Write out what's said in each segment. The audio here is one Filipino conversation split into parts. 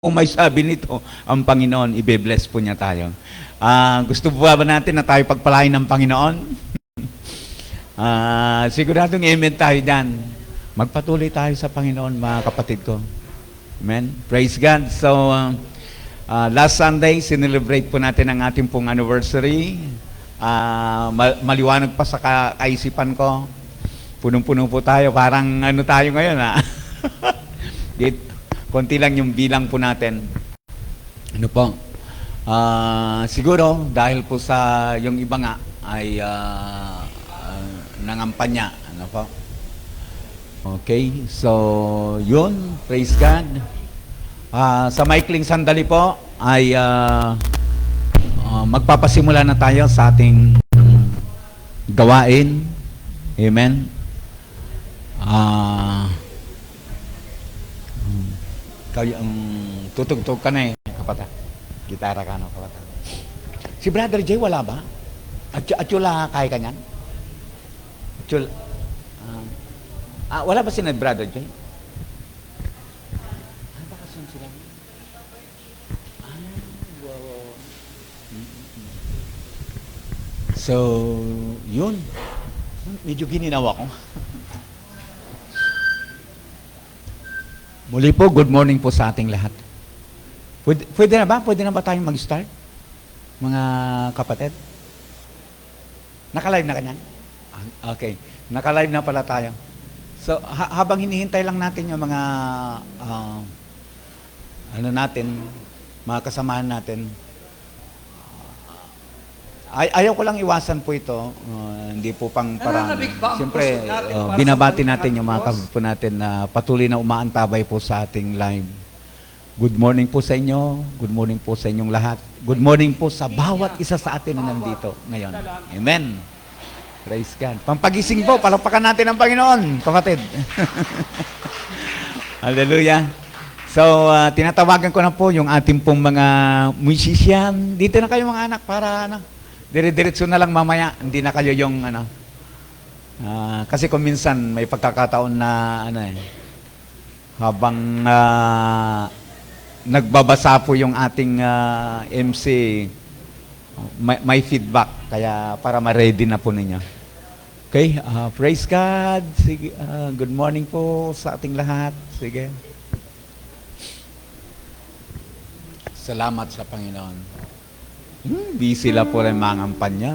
Kung may sabi nito, ang Panginoon, ibe-bless po niya tayo. Gusto po ba natin na tayo pagpalain ng Panginoon? Siguradong amen tayo dyan. Magpatuloy tayo sa Panginoon, mga kapatid ko. Amen? Praise God. So, last Sunday, sinelebrate po natin ang ating pong anniversary. Maliwanag pa sa kaisipan ko. Punong-puno po tayo. Parang ano tayo ngayon, ha? Konti lang yung bilang po natin. Ano po? Siguro, dahil po sa yung iba nga ay nangampanya. Ano po? Okay, so yun, praise God. Sa maikling sandali po ay magpapasimula na tayo sa ating gawain. Amen. Tutugtog ka na kapata. Gitara ka na, kapata. Si Brother Jay, wala ba? Atula, kaya ka niyan? Wala ba si Brother Jay? Ano ba kasi sila? Wow. So, yun. Medyo gininawa ko. Muli po, good morning po sa ating lahat. Pwede na ba? Pwede na ba tayong mag-start? Mga kapatid? Naka-live na kanyan? Okay. Naka-live na pala tayo. So, habang hinihintay lang natin yung mga mga kasamahan natin, ayaw ko lang iwasan po ito. Hindi po pang parang. Siyempre, binabati natin yung mga kapatid po natin na patuloy na umaantabay po sa ating live. Good morning po sa inyo. Good morning po sa inyong lahat. Good morning po sa bawat isa sa atin na nandito ngayon. Amen. Praise God. Pampagising po, palakpakan natin ang Panginoon, kapatid. Hallelujah. So, tinatawagan ko na po yung ating pong mga musician. Dito na kayo mga anak para dire-diretso na lang mamaya. Hindi na kayo yung kasi kung minsan may pagkakataon na habang nagbabasa po yung ating MC, may feedback. Kaya para ma-ready na po ninyo. Okay, praise God. Sige, good morning po sa ating lahat. Sige. Salamat sa Panginoon. Busy la po rin mga kampanya.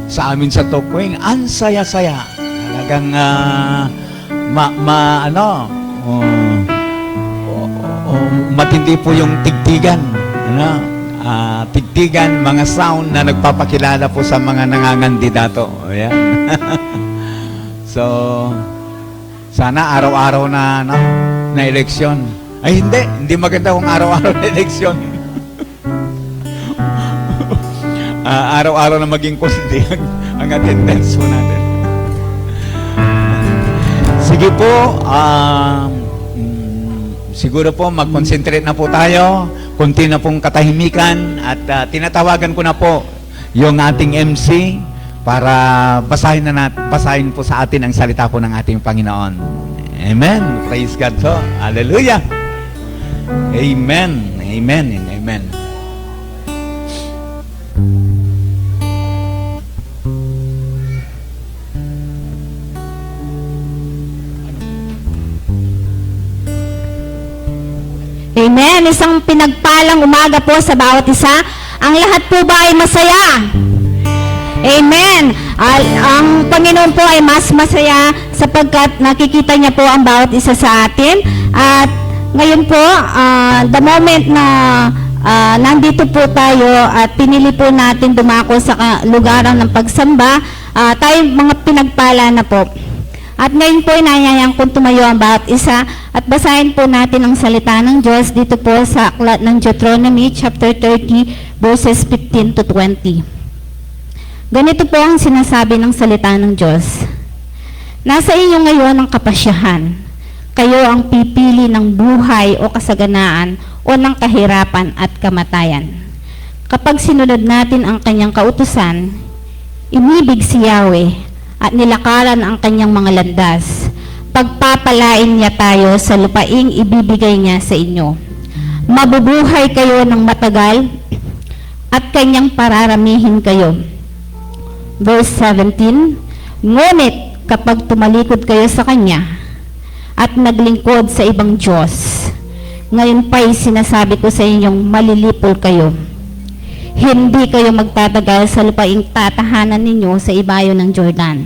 Sa amin sa Tokwing, ang saya-saya. Talagang matindi po yung tigtigan. Tigtigan, mga sound na nagpapakilala po sa mga nangangandidato. Ayan. So, sana araw-araw na eleksyon. Ay, hindi maganda kung araw-araw na eleksyon. Araw-araw na maging konti ang attendance po natin. Sige po, siguro po mag-concentrate na po tayo, kunti na pong katahimikan at tinatawagan ko na po yung ating MC para basahin po sa atin ang salita po ng ating Panginoon. Amen. Praise God po. Hallelujah. Amen. Amen and amen. Amen. Isang pinagpalang umaga po sa bawat isa. Ang lahat po ba ay masaya? Amen. Ang Panginoon po ay mas masaya sapagkat nakikita niya po ang bawat isa sa atin. At ngayon po, the moment na nandito po tayo at pinili po natin dumako sa lugaran ng pagsamba, tayo mga pinagpala na po. At ngayon po, inayayang kong tumayo ang bawat isa at basahin po natin ang salita ng Diyos dito po sa aklat ng Deuteronomy chapter 30 verses 15 to 20. Ganito po ang sinasabi ng salita ng Diyos. Nasa inyo ngayon ang kapasyahan. Kayo ang pipili ng buhay o kasaganaan o ng kahirapan at kamatayan. Kapag sinunod natin ang kanyang kautusan, inibig si Yahweh at nilakaran ang kanyang mga landas pagpapalain niya tayo sa lupaing ibibigay niya sa inyo. Mabubuhay kayo ng matagal at kanyang pararamihin kayo. Verse 17, ngunit kapag tumalikod kayo sa kanya at naglingkod sa ibang Diyos, ngayon pa'y sinasabi ko sa inyong malilipol kayo. Hindi kayo magtatagal sa lupaing tatahanan ninyo sa ibayo ng Jordan.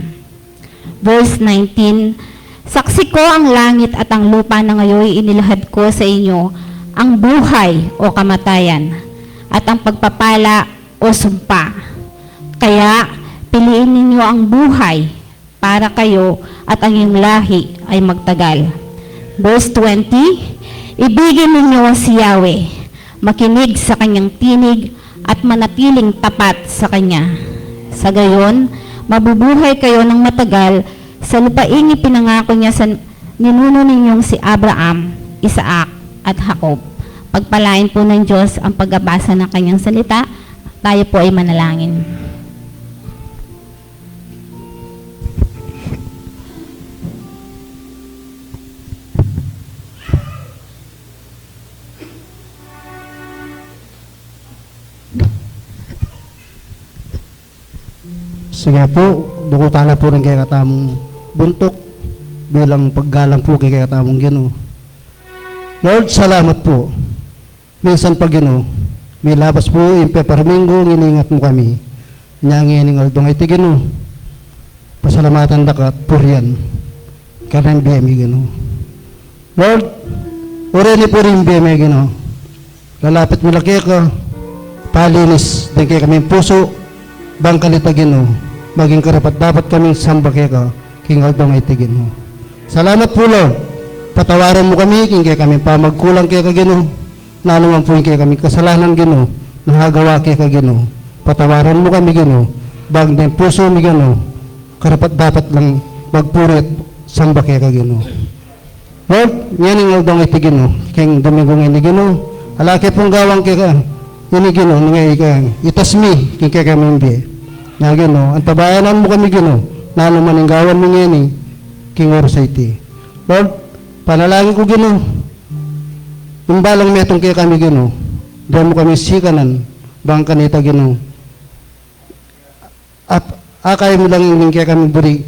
Verse 19, saksi ko ang langit at ang lupa na ngayon inilahad ko sa inyo ang buhay o kamatayan at ang pagpapala o sumpa. Kaya piliin ninyo ang buhay para kayo at ang iyong lahi ay magtagal. Verse 20, ibigin ninyo si Yahweh, makinig sa kanyang tinig at manatiling tapat sa kanya. Sa gayon, mabubuhay kayo ng matagal sa lupaing ipinangako niya sa ninuno ninyong si Abraham, Isaac at Jacob. Pagpalain po ng Diyos ang pagbabasa ng kanyang salita. Tayo po ay manalangin. Sige po, dukutan na po rin kay katamong buntok bilang paggalang po kay katamong Ginoo. Lord, salamat po. Minsan pag Ginoo, may labas po yung peparmingo, nginingat mo kami. Nyangining aldong ay Ginoo. Pasalamatan dakat, purian. Karang biyami Ginoo. Lord, ureni po rin biyami Ginoo. Lalapit mo laki ka, palinis, din kay kami puso, bangkalita Ginoo. Maging karapat dapat kaming samba kay ka, king aldong ay Ginoo. Salamat po Lord. Patawaran mo kami, king kay kami pa magkulang kay ka Ginoo. Nanuman po kay kami kasalanan Ginoo, nahagawa kay ka Ginoo. Patawaran mo kami Ginoo. Bang din puso mi Ginoo, karapat dapat lang magpurit samba kay ka Ginoo. Lord, yan ang aldong ay Ginoo, king Domingong ay Ginoo. Alaki pong gawang kay ka, yan Ginoo, ngay ka, itasmi, king kay kami imbi. Na Ginoo, ang tabayanan mo kami Ginoo, na naman ang gawan mo ngayon king Orsay. Lord, panalangin ko Ginoo, yung balang metong kaya kami Ginoo, diyan mo kami sikanan, bang kanita Ginoo. At akay mo lang yung kaya kami buri,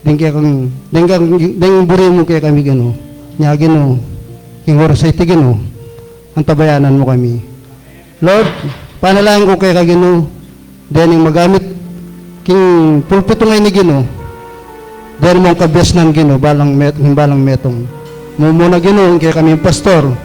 din buri mo kaya kami Ginoo. Nya Ginoo, king Orsay Ginoo, ang tabayanan mo kami. Lord, panalangin ko kaya ka Ginoo, diyan yung magamit king pulpito ngayon ni Ginoo, dahil mong kabesnan Ginoo, balang metong. Mumuna Ginoo, kaya kami pastor,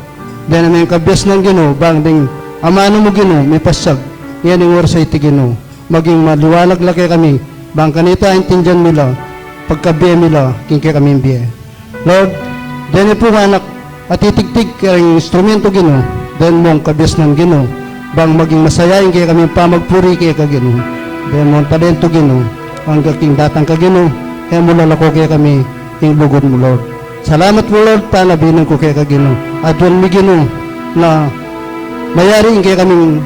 dahil naman yung kabesnan Ginoo, bang ding amano mo Ginoo, may pasyag, yan yung orsay ti Ginoo. Maging maliwalag laki kami, bang kanita intindihan nila, pagkabiya nila, king kaya kami biya. Lord, dahil po anak, at itigtig kayong instrumento Ginoo, dahil mong kabesnan Ginoo, bang maging masayain kaya kami pamagpuri kaya ka Ginoo. Dahil mong talento Ginoo, ang king datang ka Ginoo, kaya mula lako kaya kami, king bugod mo Lord. Salamat mo Lord, panabinan ko kaya ka Ginoo. At wala mi Ginoo, na mayari kaya kami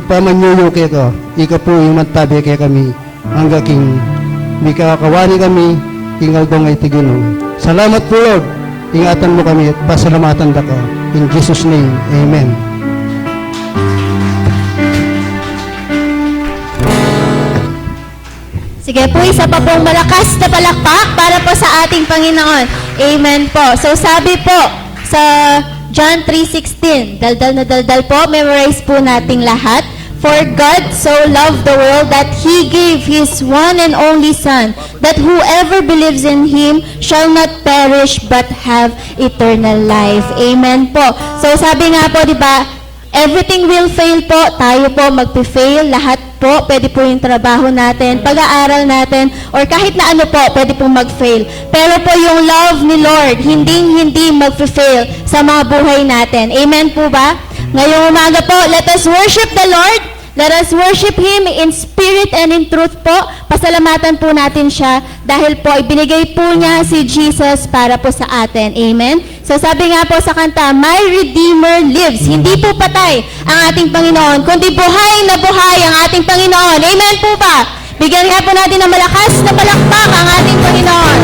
pamanyuyo kaya ka, ika po yung mantabi kaya kami, hanggang king may kakawani kami, king aldong ay Ginoo. Salamat po Lord, ingatan mo kami at pasalamatan da ka. In Jesus' name, Amen. Sige po, isa pa pong malakas na palakpak para po sa ating Panginoon. Amen po. So sabi po sa John 3:16, daldal na daldal po, memorize po nating lahat. For God so loved the world that He gave His one and only Son, that whoever believes in Him shall not perish but have eternal life. Amen po. So sabi nga po, di ba, everything will fail po. Tayo po magpi-fail. Lahat po, pwede po yung trabaho natin, pag-aaral natin, or kahit na ano po, pwede po mag-fail. Pero po yung love ni Lord, hindi mag-fail sa mga buhay natin. Amen po ba? Ngayong umaga po, let us worship the Lord. Let us worship Him in spirit and in truth po. Pasalamatan po natin siya dahil po ibinigay po niya si Jesus para po sa atin. Amen? So sabi nga po sa kanta, My Redeemer lives. Hindi po patay ang ating Panginoon, kundi buhay na buhay ang ating Panginoon. Amen po ba? Bigyan nga po natin ng malakas na palakpak ang ating Panginoon.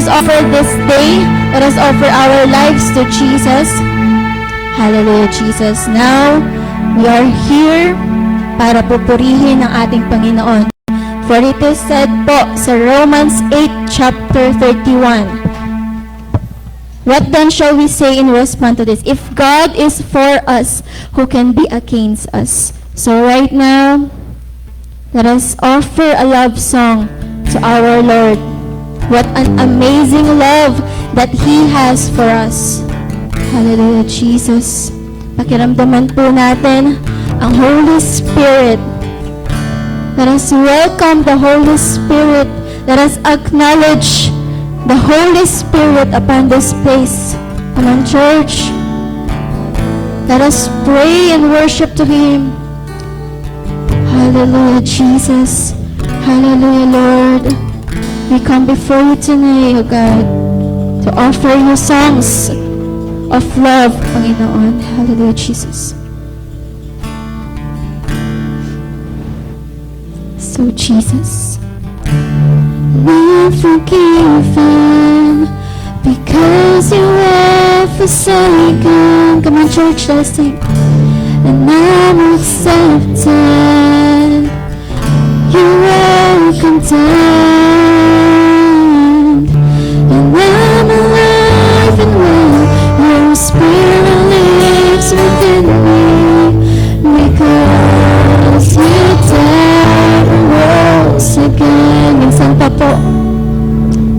us offer this day. Let us offer our lives to Jesus. Hallelujah, Jesus. Now, we are here para pupurihin ang ating Panginoon. For it is said po sa Romans 8 chapter 31. What then shall we say in response to this? If God is for us, who can be against us? So right now, let us offer a love song to our Lord. What an amazing love that He has for us. Hallelujah, Jesus. Pakiramdaman po natin ang Holy Spirit. Let us welcome the Holy Spirit. Let us acknowledge the Holy Spirit upon this place. Come on, church. Let us pray and worship to Him. Hallelujah, Jesus. Hallelujah, Lord. We come before you tonight, O God, to offer you songs of love, Panginoon. Hallelujah, Jesus. So, Jesus, we are forgiven because you were forsaken. Come on, church, let's sing. And I'm accepted. You were condemned. And I'm alive and well. Your spirit lives within me. Because you died and rose again. Minsan pa po,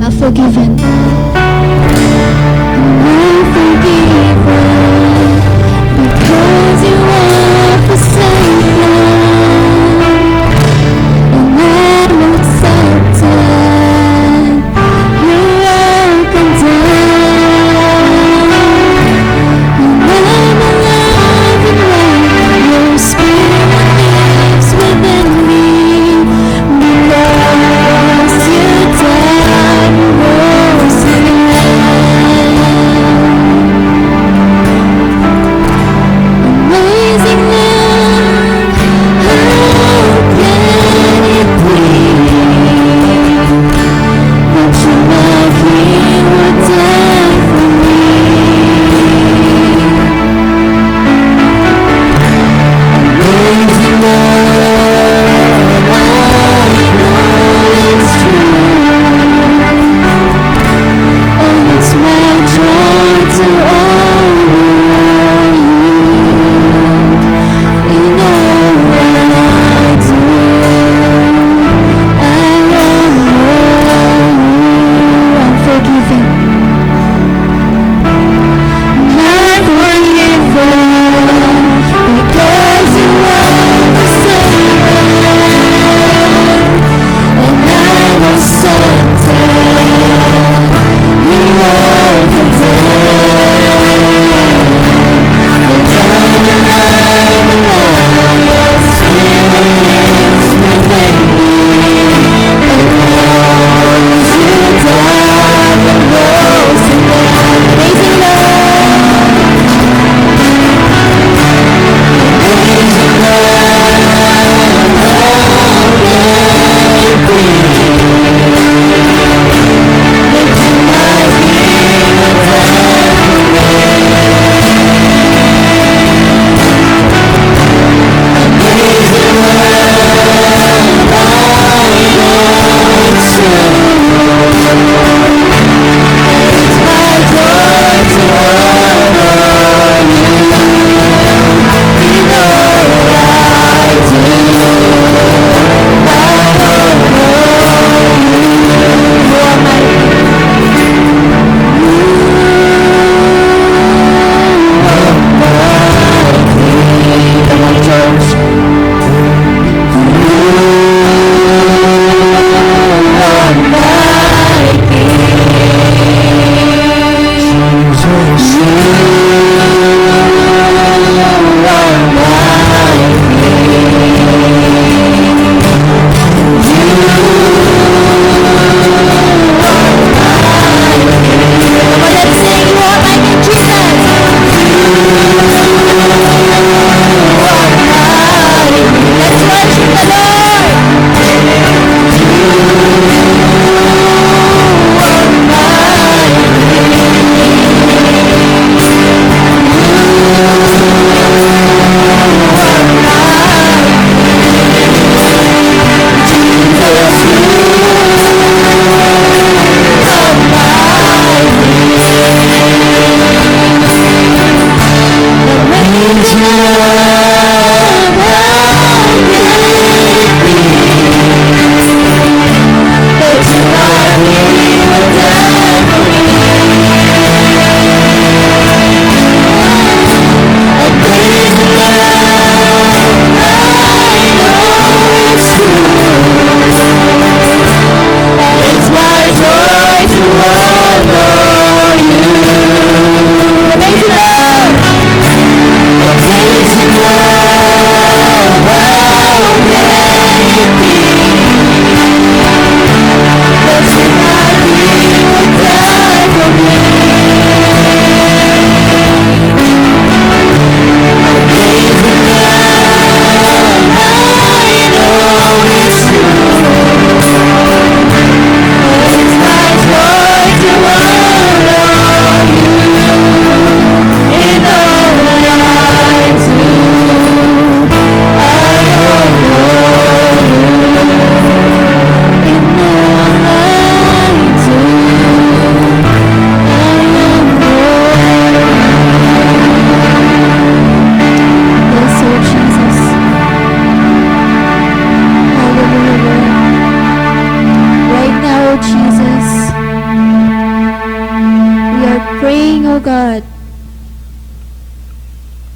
I'm forgiven. I'm forgiven because you are forsaken, and I'm accepted.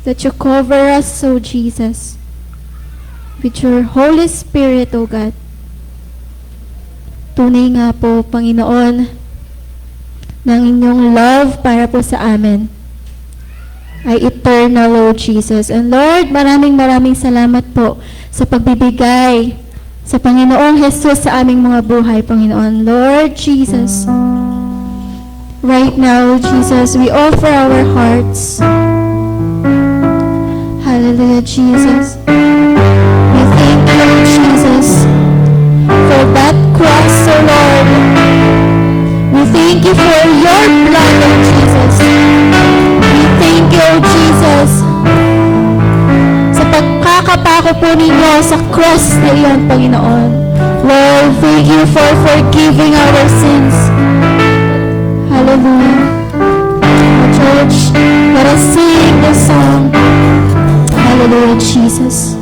that you cover us, O Jesus, with your Holy Spirit, O God. Tunay nga po, Panginoon, ng inyong love para po sa amin ay eternal, Lord Jesus. And Lord, maraming salamat po sa pagbibigay sa Panginoong Jesus sa aming mga buhay, Panginoon. Lord Jesus, right now, Jesus, we offer our hearts. Hallelujah, Jesus. We thank you, Jesus, for that cross, O Lord. We thank you for your blood, O Jesus. We thank you, O Jesus, sa pagkakapako po ninyo sa cross na iyon, Panginoon. Lord, thank you for forgiving our sins. Hallelujah. Church, let us sing the song. Hallelujah, Jesus.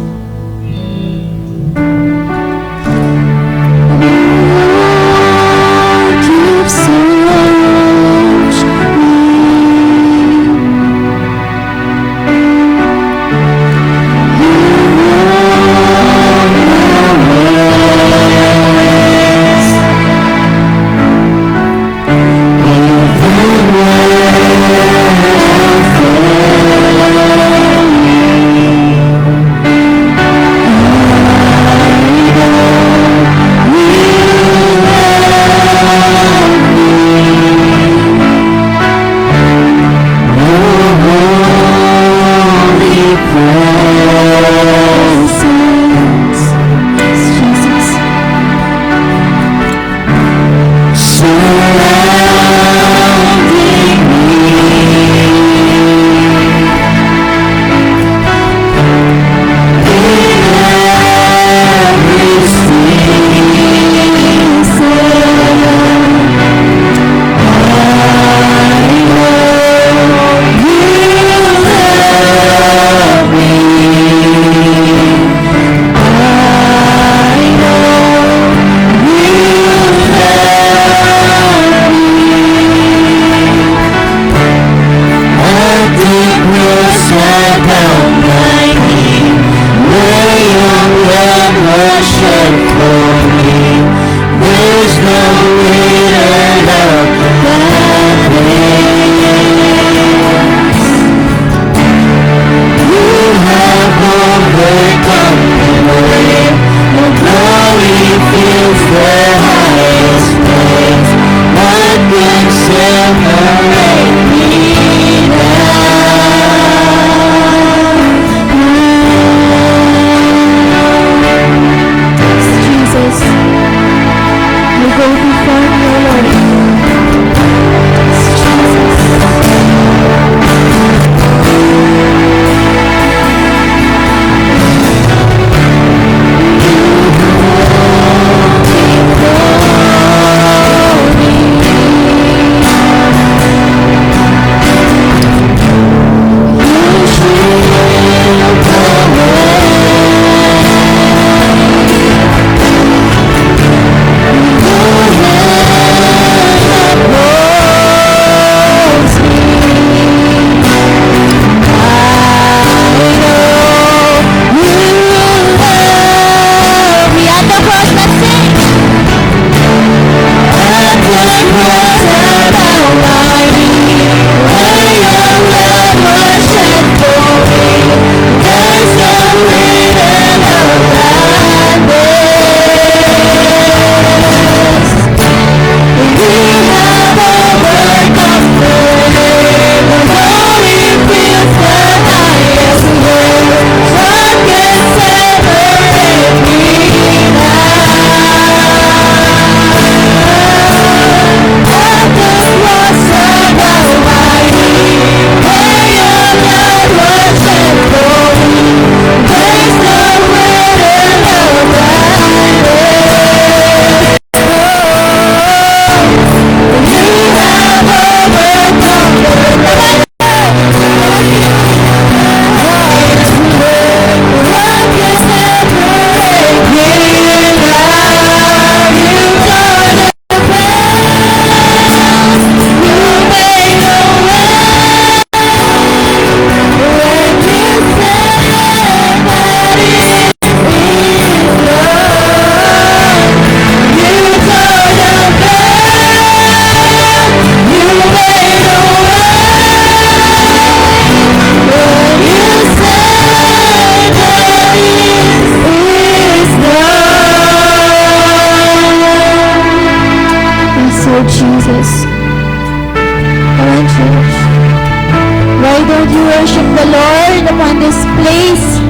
worship the Lord upon this place.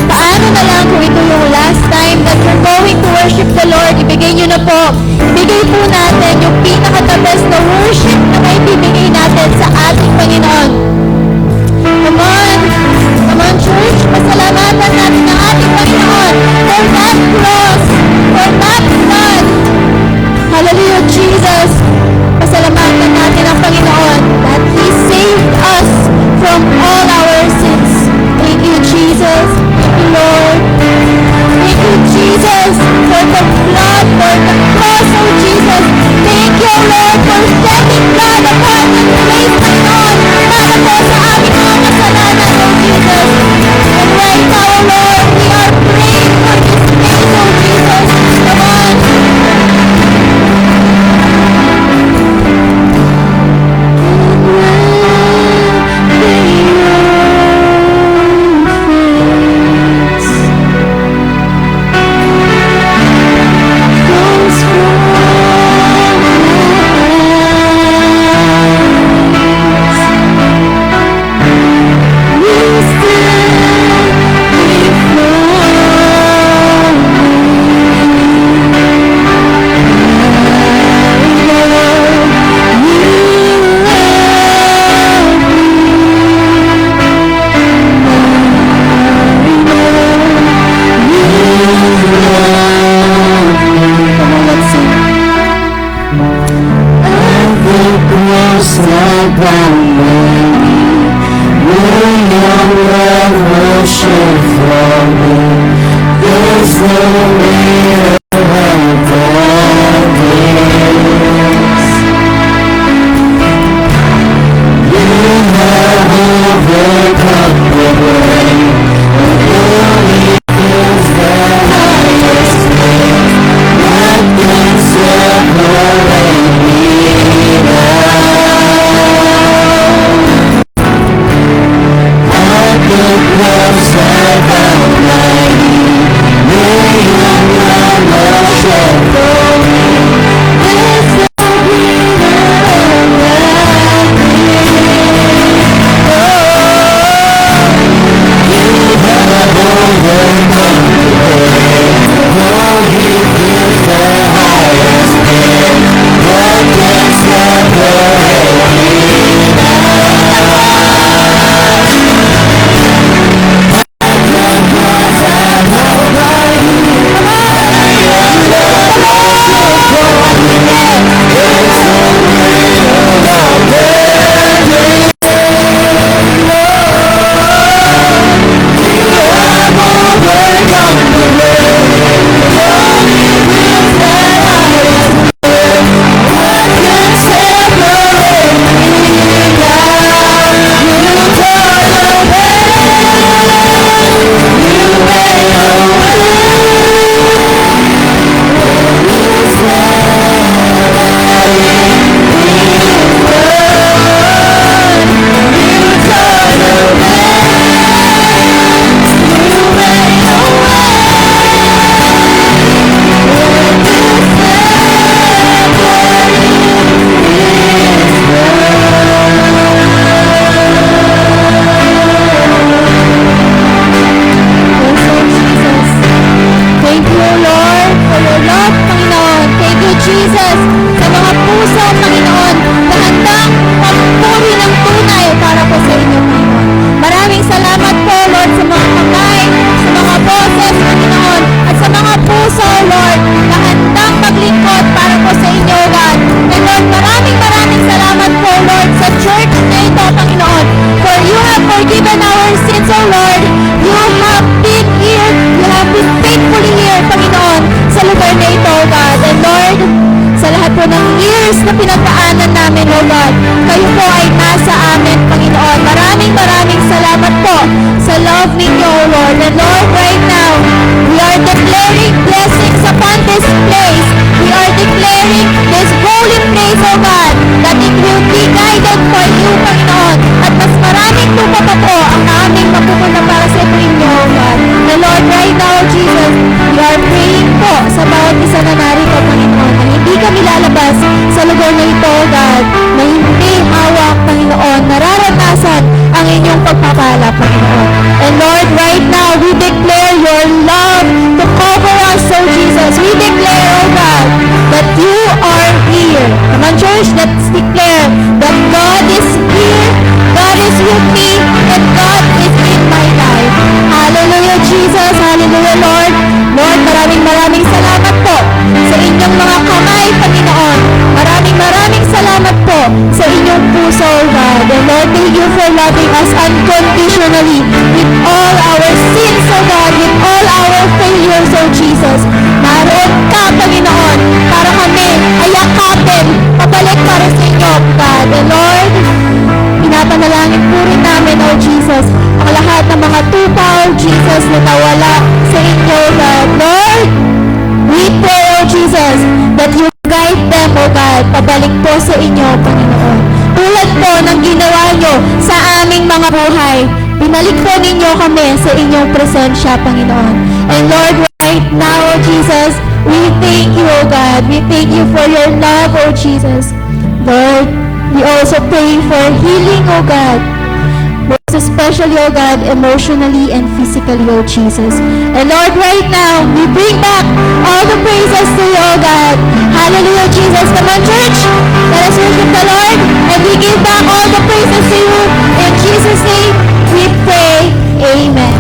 Paano na lang kung ito yung last time that you're going to worship the Lord, ibigay nyo na po. Ibigay po natin yung pinaka-the best na worship na may bibigay natin sa ating Panginoon. Come on! Come on, church! Pasalamatan natin ang ating Panginoon for that cross, for that blood. Hallelujah, Jesus! Pasalamatan natin ang Panginoon that He saved us from all our sins. Thank you, Jesus. Thank you, Lord. Thank you, Jesus, for the blood, for the cross, oh Jesus. Thank you, Lord, for shedding blood upon this place, Panginoon, para po sa aming mga kasalanan, oh Jesus. And right now, Lord, we are praying for this place, oh Jesus. Come on. iyong pagpapala, Panginoon. And Lord, right now, we declare your love to cover us, oh Jesus. We declare, oh God, that you are here. Come on, church, let's declare that God is here, God is with me, and God is in my life. Hallelujah, Jesus. Hallelujah, Lord. Lord, maraming salamat po sa inyong mga kamay, Panginoon. Maraming salamat po sa inyong puso, oh God. And Lord, thank you for loving us unconditionally with all our sins, oh God, with all our failures, oh Jesus. Naroon ka, Panginoon, para kami ay yakapin, pabalik para sa inyo, God. And Lord, pinapanalangin po rin namin, oh Jesus, ang lahat ng mga tupaw, Jesus, na nawala sa inyo, God. Lord, we pray, oh Jesus, that you guide them, oh God, pabalik po sa inyo, Panginoon. Tulad po ng ginawa nyo sa aming mga buhay, binalik po ninyo kami sa inyong presensya, Panginoon. And Lord, right now, oh Jesus, we thank you, oh God. We thank you for your love, oh Jesus. Lord, we also pray for healing, oh God. Most especially, oh God, emotionally and physically, oh Jesus. And Lord, right now, we bring back all the praises to you, oh God. Hallelujah, Jesus. Come on, church. Let us worship the Lord. And we give back all the praises to you. In Jesus' name, we pray. Amen.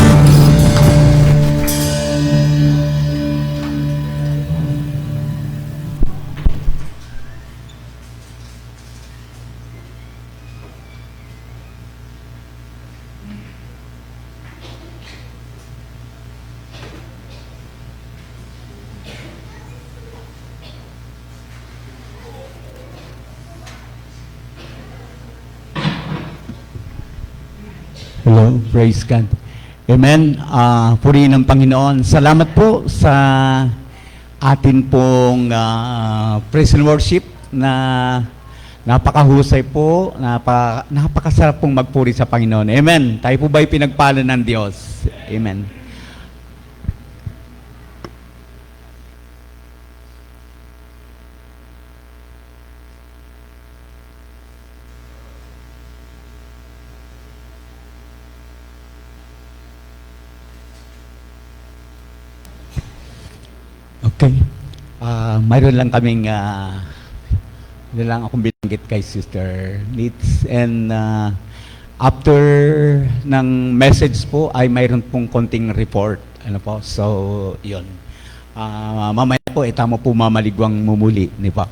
Hello, praise God. Amen. Purihin ng Panginoon. Salamat po sa atin pong praise and worship na napakahusay po, napakasarap pong magpuri sa Panginoon. Amen. Tayo po ba'y pinagpala ng Diyos? Amen. Okay. Mayroon lang kaming lang akong binanggit kay Sister Nitz, and after ng message po ay mayroon pong konting report. Ano po? So, yun. Mamaya po, tama po mamaligwang mumuli. Di ba?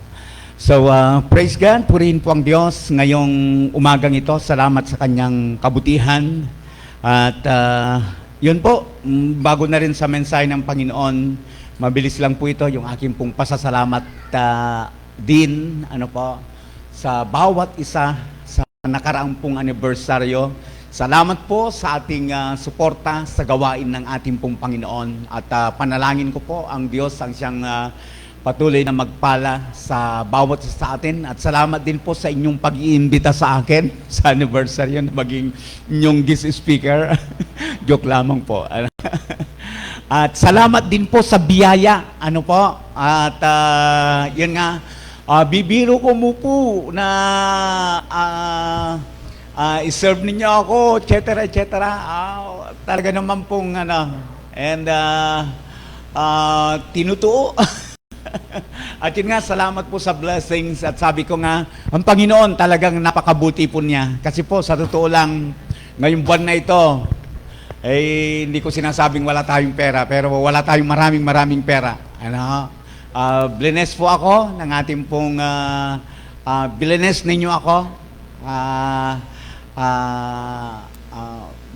So, praise God. Purihin po ang Diyos ngayong umagang ito. Salamat sa kanyang kabutihan. At yun po, bago na rin sa mensahe ng Panginoon, mabilis lang po ito, yung aking pong pasasalamat din, ano po, sa bawat isa sa nakaraang pong anibersaryo. Salamat po sa ating suporta sa gawain ng ating pong Panginoon. At panalangin ko po ang Diyos ang siyang patuloy na magpala sa bawat isa sa atin. At salamat din po sa inyong pag-iimbita sa akin sa anniversary na maging inyong guest speaker. Joke lamang po. At salamat din po sa biyaya, ano po, at yun nga, bibiro ko mo po na iserve ninyo ako, etc. Talaga naman pong, and tinutuo. At yun nga, salamat po sa blessings, at sabi ko nga, ang Panginoon talagang napakabuti po niya. Kasi po, sa totoo lang, ngayong buwan na ito, hindi ko sinasabing wala tayong pera, pero wala tayong maraming pera. Ano? Blessed po ako ng ating pong, blessed ninyo ako.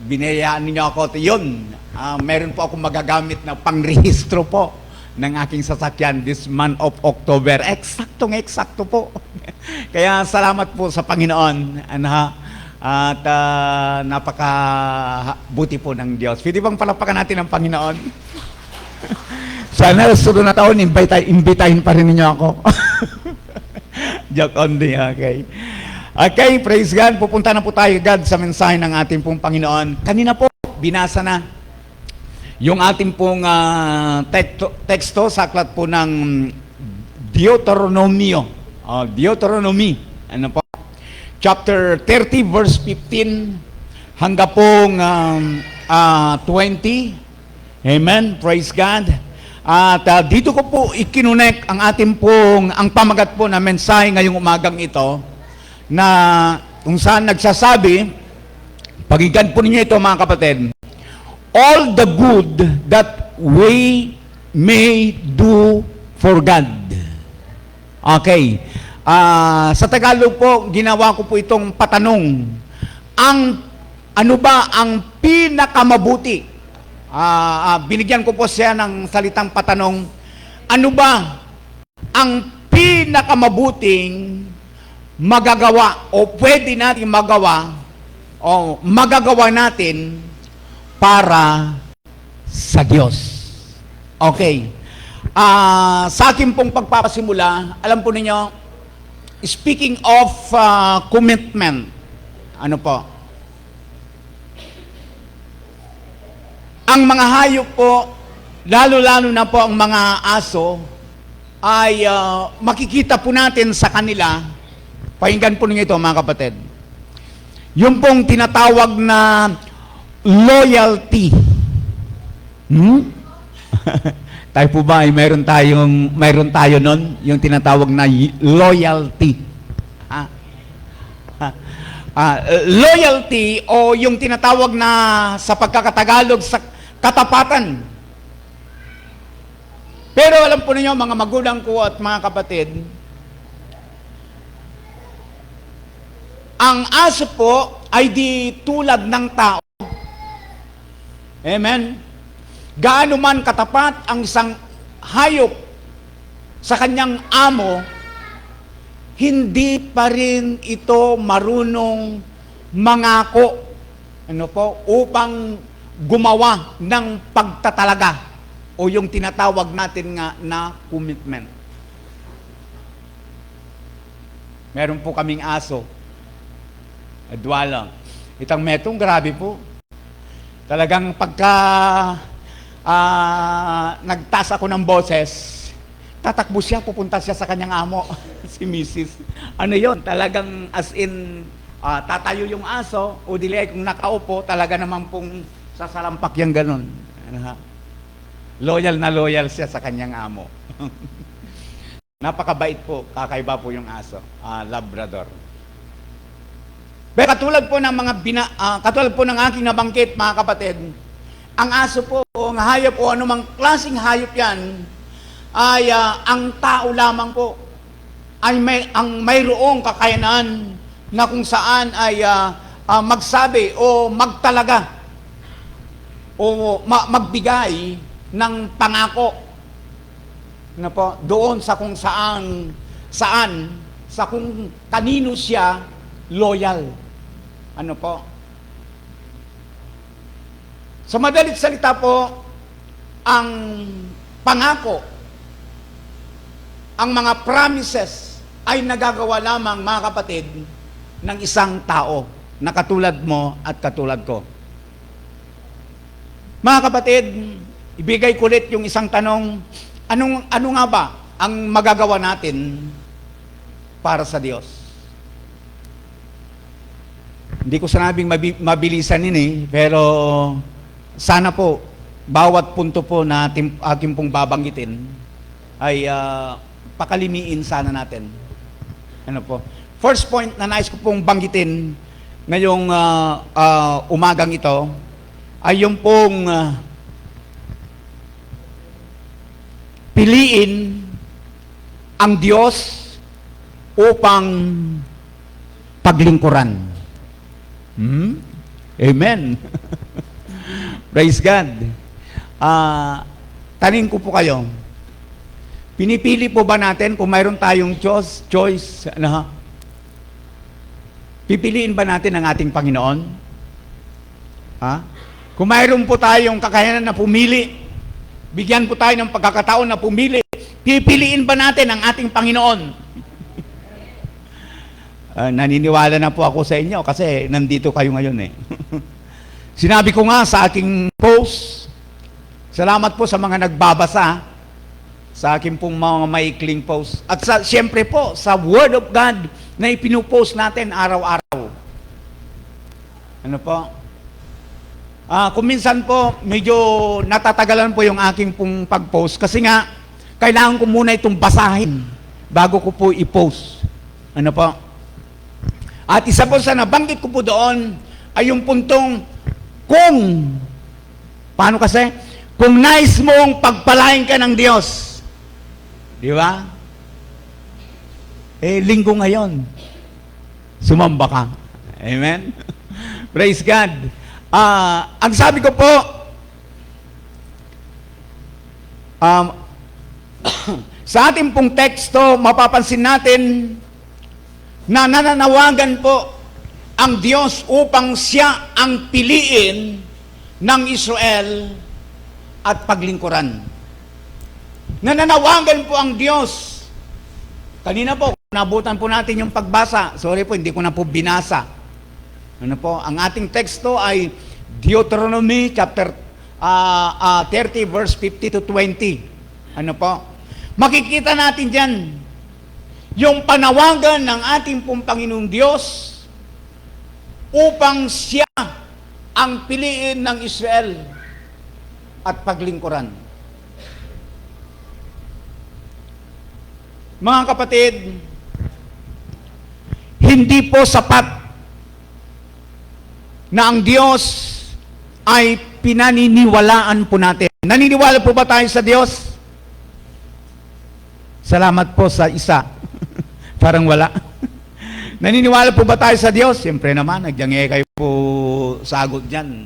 Binayaan ninyo ako. Yun, meron po akong magagamit na pangrehistro po ng aking sasakyan this month of October. Eksakto po. Kaya salamat po sa Panginoon. At napakabuti po ng Diyos. Pwede bang palapakan natin ang Panginoon? Sana sunod na taon, imbitahin pa rin ninyo ako. Joke only, okay. Okay, praise God. Pupunta na po tayo, God, sa mensahe ng ating pong Panginoon. Kanina po, binasa na yung ating pong teksto sa aklat po ng Deuteronomio. Deuteronomy. Ano po? Chapter 30, verse 15 hanggang pong 20. Amen. Praise God. At dito ko po ikinunek ang ating pong, ang pamagat po na mensahe ngayong umagang ito, na kung saan nagsasabi, pakinggan po ninyo ito mga kapatid, all the good that we may do for God. Okay. Sa Tagalog po, ginawa ko po itong patanong. Ano ba ang pinakamabuti? Binigyan ko po siya ng salitang patanong. Ano ba ang pinakamabuting magagawa o pwede natin magawa o magagawa natin para sa Diyos? Okay. Sa akin pong pagpapasimula, alam po ninyo, speaking of commitment, ano po? Ang mga hayop po, lalo-lalo na po ang mga aso, ay makikita po natin sa kanila, pakinggan po ninyo ito mga kapatid, yung pong tinatawag na loyalty. Tayo po ba ay mayroon tayo nun, yung tinatawag na loyalty. Loyalty o yung tinatawag na sa pagkakatagalog sa katapatan. Pero alam po ninyo mga magulang ko at mga kapatid, ang aso po ay di tulad ng tao. Amen? Gaano man katapat ang isang hayop sa kanyang amo, hindi pa rin ito marunong mangako, upang gumawa ng pagtatalaga o yung tinatawag natin nga na commitment. Meron po kaming aso. Adwala. Itang metong, grabe po. Talagang pagka nagtaas ako ng boses, tatakbo siya, pupunta siya sa kanyang amo, si Mrs. Ano yon? Talagang as in, tatayo yung aso, o dili kung nakaupo, talaga naman pong sasalampak yung ganun. Loyal na loyal siya sa kanyang amo. Napakabait po, kakaiba po yung aso, Labrador. Pero katulad po ng katulad po ng aking nabanggit, mga kapatid, ang aso po, o ang hayop, o anumang klaseng hayop yan, ay ang tao lamang po ay mayroong kakayanan na kung saan ay magsabi o magtalaga o magbigay ng pangako na po doon sa kung saan sa kung kanino siya loyal. Ano po? Sa madalit salita po, ang pangako, ang mga promises ay nagagawa lamang, mga kapatid, ng isang tao na katulad mo at katulad ko. Mga kapatid, ibigay ko ulit yung isang tanong, ano nga ba ang magagawa natin para sa Diyos? Hindi ko sinabing mabilisan yun pero sana po, bawat punto po na aking pong babanggitin ay pakalimiin sana natin. Ano po? First point na nais ko pong banggitin ngayong umagang ito ay yung pong piliin ang Diyos upang paglingkuran. Amen. Praise God. Tanong ko po kayo, pinipili po ba natin kung mayroon tayong choice, pipiliin ba natin ang ating Panginoon? Kung mayroon po tayong kakayanan na pumili, bigyan po tayo ng pagkakataon na pumili, pipiliin ba natin ang ating Panginoon? Naniniwala na po ako sa inyo kasi nandito kayo ngayon Sinabi ko nga sa aking post, salamat po sa mga nagbabasa sa aking pong mga maikling post. At siyempre po, sa Word of God na ipinupost natin araw-araw. Ano po? Kung minsan po, medyo natatagalan po yung aking pong pag-post kasi nga, kailangan ko muna itong basahin bago ko po i-post. Ano po? At isa po sa nabanggit ko po doon ay yung puntong paano kasi? Kung nais mong pagpalain ka ng Diyos, di ba? Linggo ngayon, sumamba ka. Amen? Praise God. Ang sabi ko po, sa ating pong teksto, mapapansin natin na nananawagan po ang Diyos upang siya ang piliin ng Israel at paglingkuran. Nananawagan po ang Diyos. Kanina po, nabutan po natin yung pagbasa. Sorry po, hindi ko na po binasa. Ano po? Ang ating teksto ay Deuteronomy chapter 30 verse 50 to 20. Ano po? Makikita natin diyan yung panawagan ng ating pong Panginoong Diyos upang siya ang piliin ng Israel at paglingkuran. Mga kapatid, hindi po sapat na ang Diyos ay pinaniniwalaan po natin. Naniniwala po ba tayo sa Diyos? Salamat po sa isa. Parang wala. Naniniwala po ba tayo sa Diyos? Siyempre naman, nagyangge kayo po sagot dyan.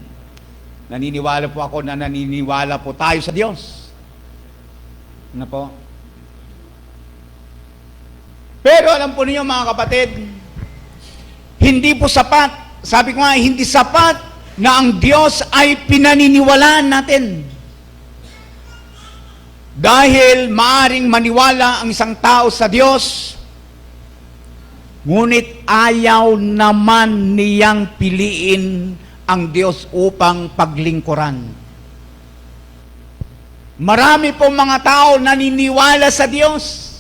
Naniniwala po ako na naniniwala po tayo sa Diyos. Ano po? Pero alam po niyo mga kapatid, hindi po sapat. Sabi ko nga, hindi sapat na ang Diyos ay pinaniniwalaan natin. Dahil maaring maniwala ang isang tao sa Diyos, ngunit ayaw naman niyang piliin ang Diyos upang paglingkuran. Marami po mga tao naniniwala sa Diyos,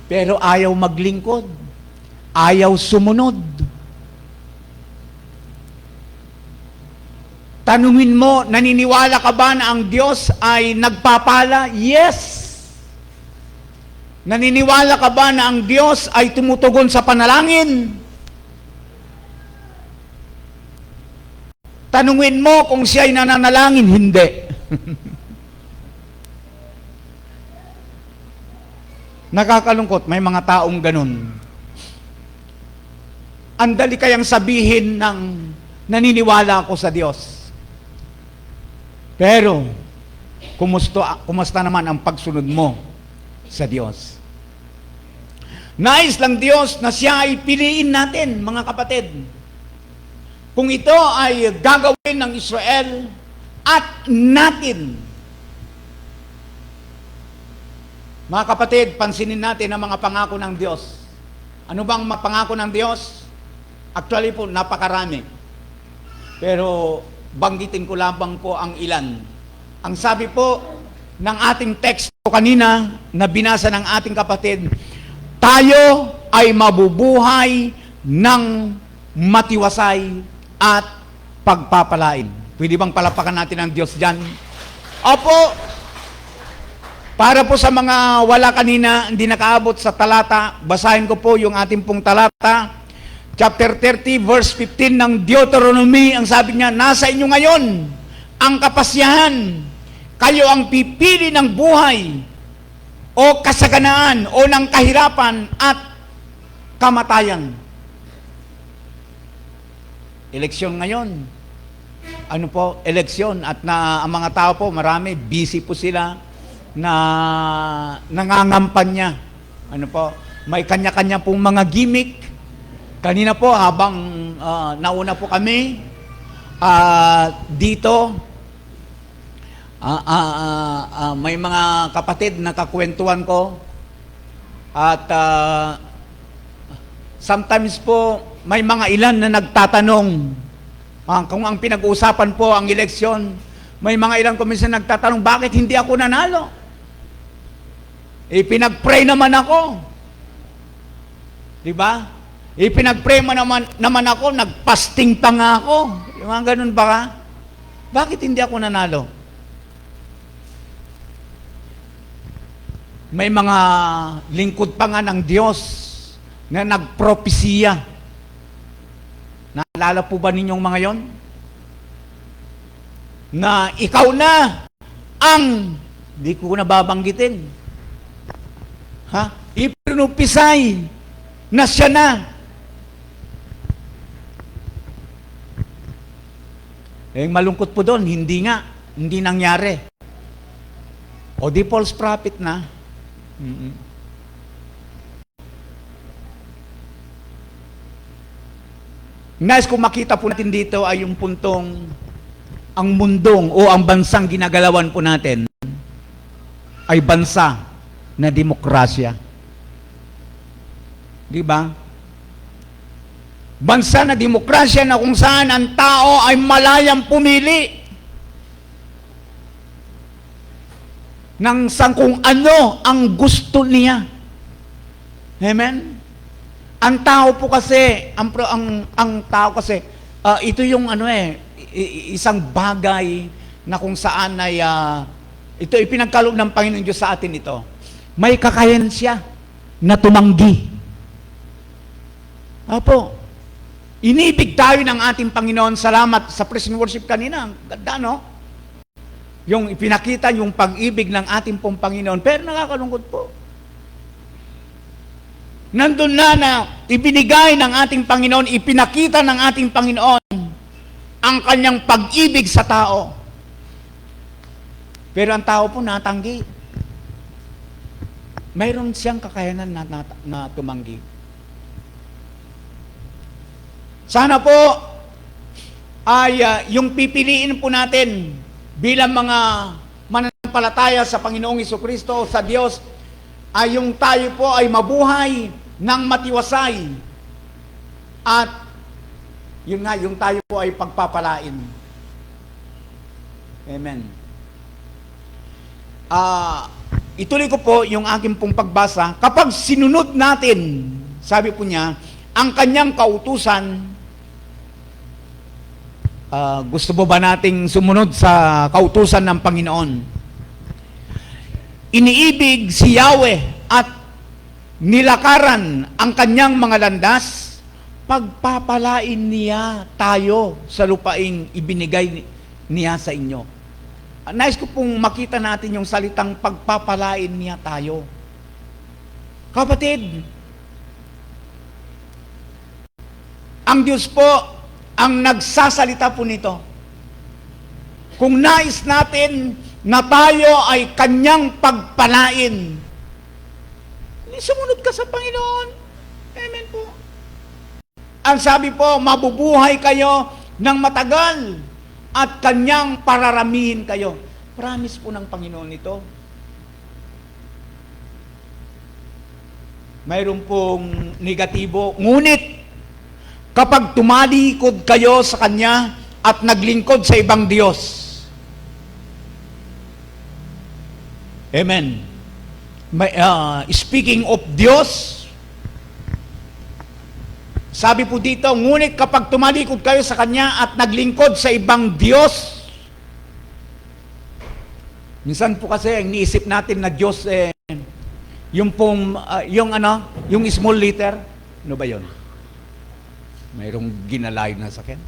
pero ayaw maglingkod, ayaw sumunod. Tanungin mo, naniniwala ka ba na ang Diyos ay nagpapala? Yes. Naniniwala ka ba na ang Diyos ay tumutugon sa panalangin? Tanungin mo kung siya ay nananalangin? Hindi. Nakakalungkot, may mga taong ganun. Andali kayang sabihin ng naniniwala ako sa Diyos. Pero, kumusta naman ang pagsunod mo sa Diyos? Nais lang Diyos na siya ay piliin natin, mga kapatid. Kung ito ay gagawin ng Israel at natin. Mga kapatid, pansinin natin ang mga pangako ng Diyos. Ano bang mga pangako ng Diyos? Actually po, napakarami. Pero, banggitin ko lamang po ang ilan. Ang sabi po ng ating teksto kanina na binasa ng ating kapatid, tayo ay mabubuhay ng matiwasay at pagpapalain. Pwede bang palapakan natin ang Diyos dyan? Opo, para po sa mga wala kanina, hindi nakaabot sa talata, basahin ko po yung ating pong talata. Chapter 30, verse 15 ng Deuteronomy, ang sabi niya, nasa inyo ngayon ang kapasyahan. Kayo ang pipili ng buhay o kasaganaan o ng kahirapan at kamatayan. Eleksyon ngayon. Ano po? Eleksyon. At ang mga tao po, marami, busy po sila na nangangampanya. Ano po? May kanya-kanya pong mga gimmick. Kanina po, habang nauna po kami dito, may mga kapatid na kakwentuhan ko at sometimes po, may mga ilan na nagtatanong kung ang pinag-uusapan po ang eleksyon, may mga ilan kuminsan nagtatanong, bakit hindi ako nanalo? Pinag-pray naman ako. Diba? Ipinag-pray mo naman ako, nag-fasting pa nga ako. Yung mga ganun ba ka? Bakit hindi ako nanalo? May mga lingkod pa nga ng Diyos na nagpropesiya. Naalala po ba ninyong mga yon? Na ikaw na ang, di ko na babanggitin, ipinumpisay na siya na. Malungkot po doon, hindi nangyari. O di false prophet na. Nice, kung makita po natin dito ay yung puntong ang mundong o ang bansang ginagalawan po natin ay bansa na demokrasya. Di ba? Bansa na demokrasya na kung saan ang tao ay malayang pumili ng kung ano ang gusto niya. Amen? Ang tao po kasi, ang tao kasi, ito yung isang bagay na kung saan ay, ito ipinagkaloob ng Panginoon Diyos sa atin ito. May kakayanan siya na tumanggi. Apo, inibig tayo ng ating Panginoon. Salamat sa praise and worship kanina. Ang ganda, no? Yung ipinakita yung pag-ibig ng ating pong Panginoon. Pero nakakalungkot po. Nandun na ibinigay ng ating Panginoon, ipinakita ng ating Panginoon ang kanyang pag-ibig sa tao. Pero ang tao po natanggi. Mayroon siyang kakayanan na tumanggi. Sana po ay yung pipiliin po natin bilang mga mananampalataya sa Panginoong Jesucristo, sa Diyos, ay yung tayo po ay mabuhay ng matiwasay at yung tayo po ay pagpapalain. Amen. Ituloy ko po yung aking pong pagbasa. Kapag sinunod natin, sabi po niya, ang kanyang kautusan, gusto mo ba nating sumunod sa kautusan ng Panginoon? Iniibig si Yahweh at nilakaran ang kanyang mga landas, pagpapalain niya tayo sa lupaing ibinigay niya sa inyo. Nais ko pong makita natin yung salitang pagpapalain niya tayo. Kapatid, ang Diyos po ang nagsasalita po nito. Kung nais natin na tayo ay kanyang pagpalain, sumunod ka sa Panginoon. Amen po. Ang sabi po, mabubuhay kayo ng matagal at kanyang pararamihin kayo. Promise po ng Panginoon ito. Mayroon pong negatibo. Ngunit, kapag tumalikod kayo sa Kanya at naglingkod sa ibang Diyos. Amen. Speaking of Diyos, sabi po dito, ngunit kapag tumalikod kayo sa Kanya at naglingkod sa ibang Diyos, minsan po kasi ang iniisip natin na Diyos, yung pong, yung small letter, ano ba yun? Mayroong ginalay na sakyan.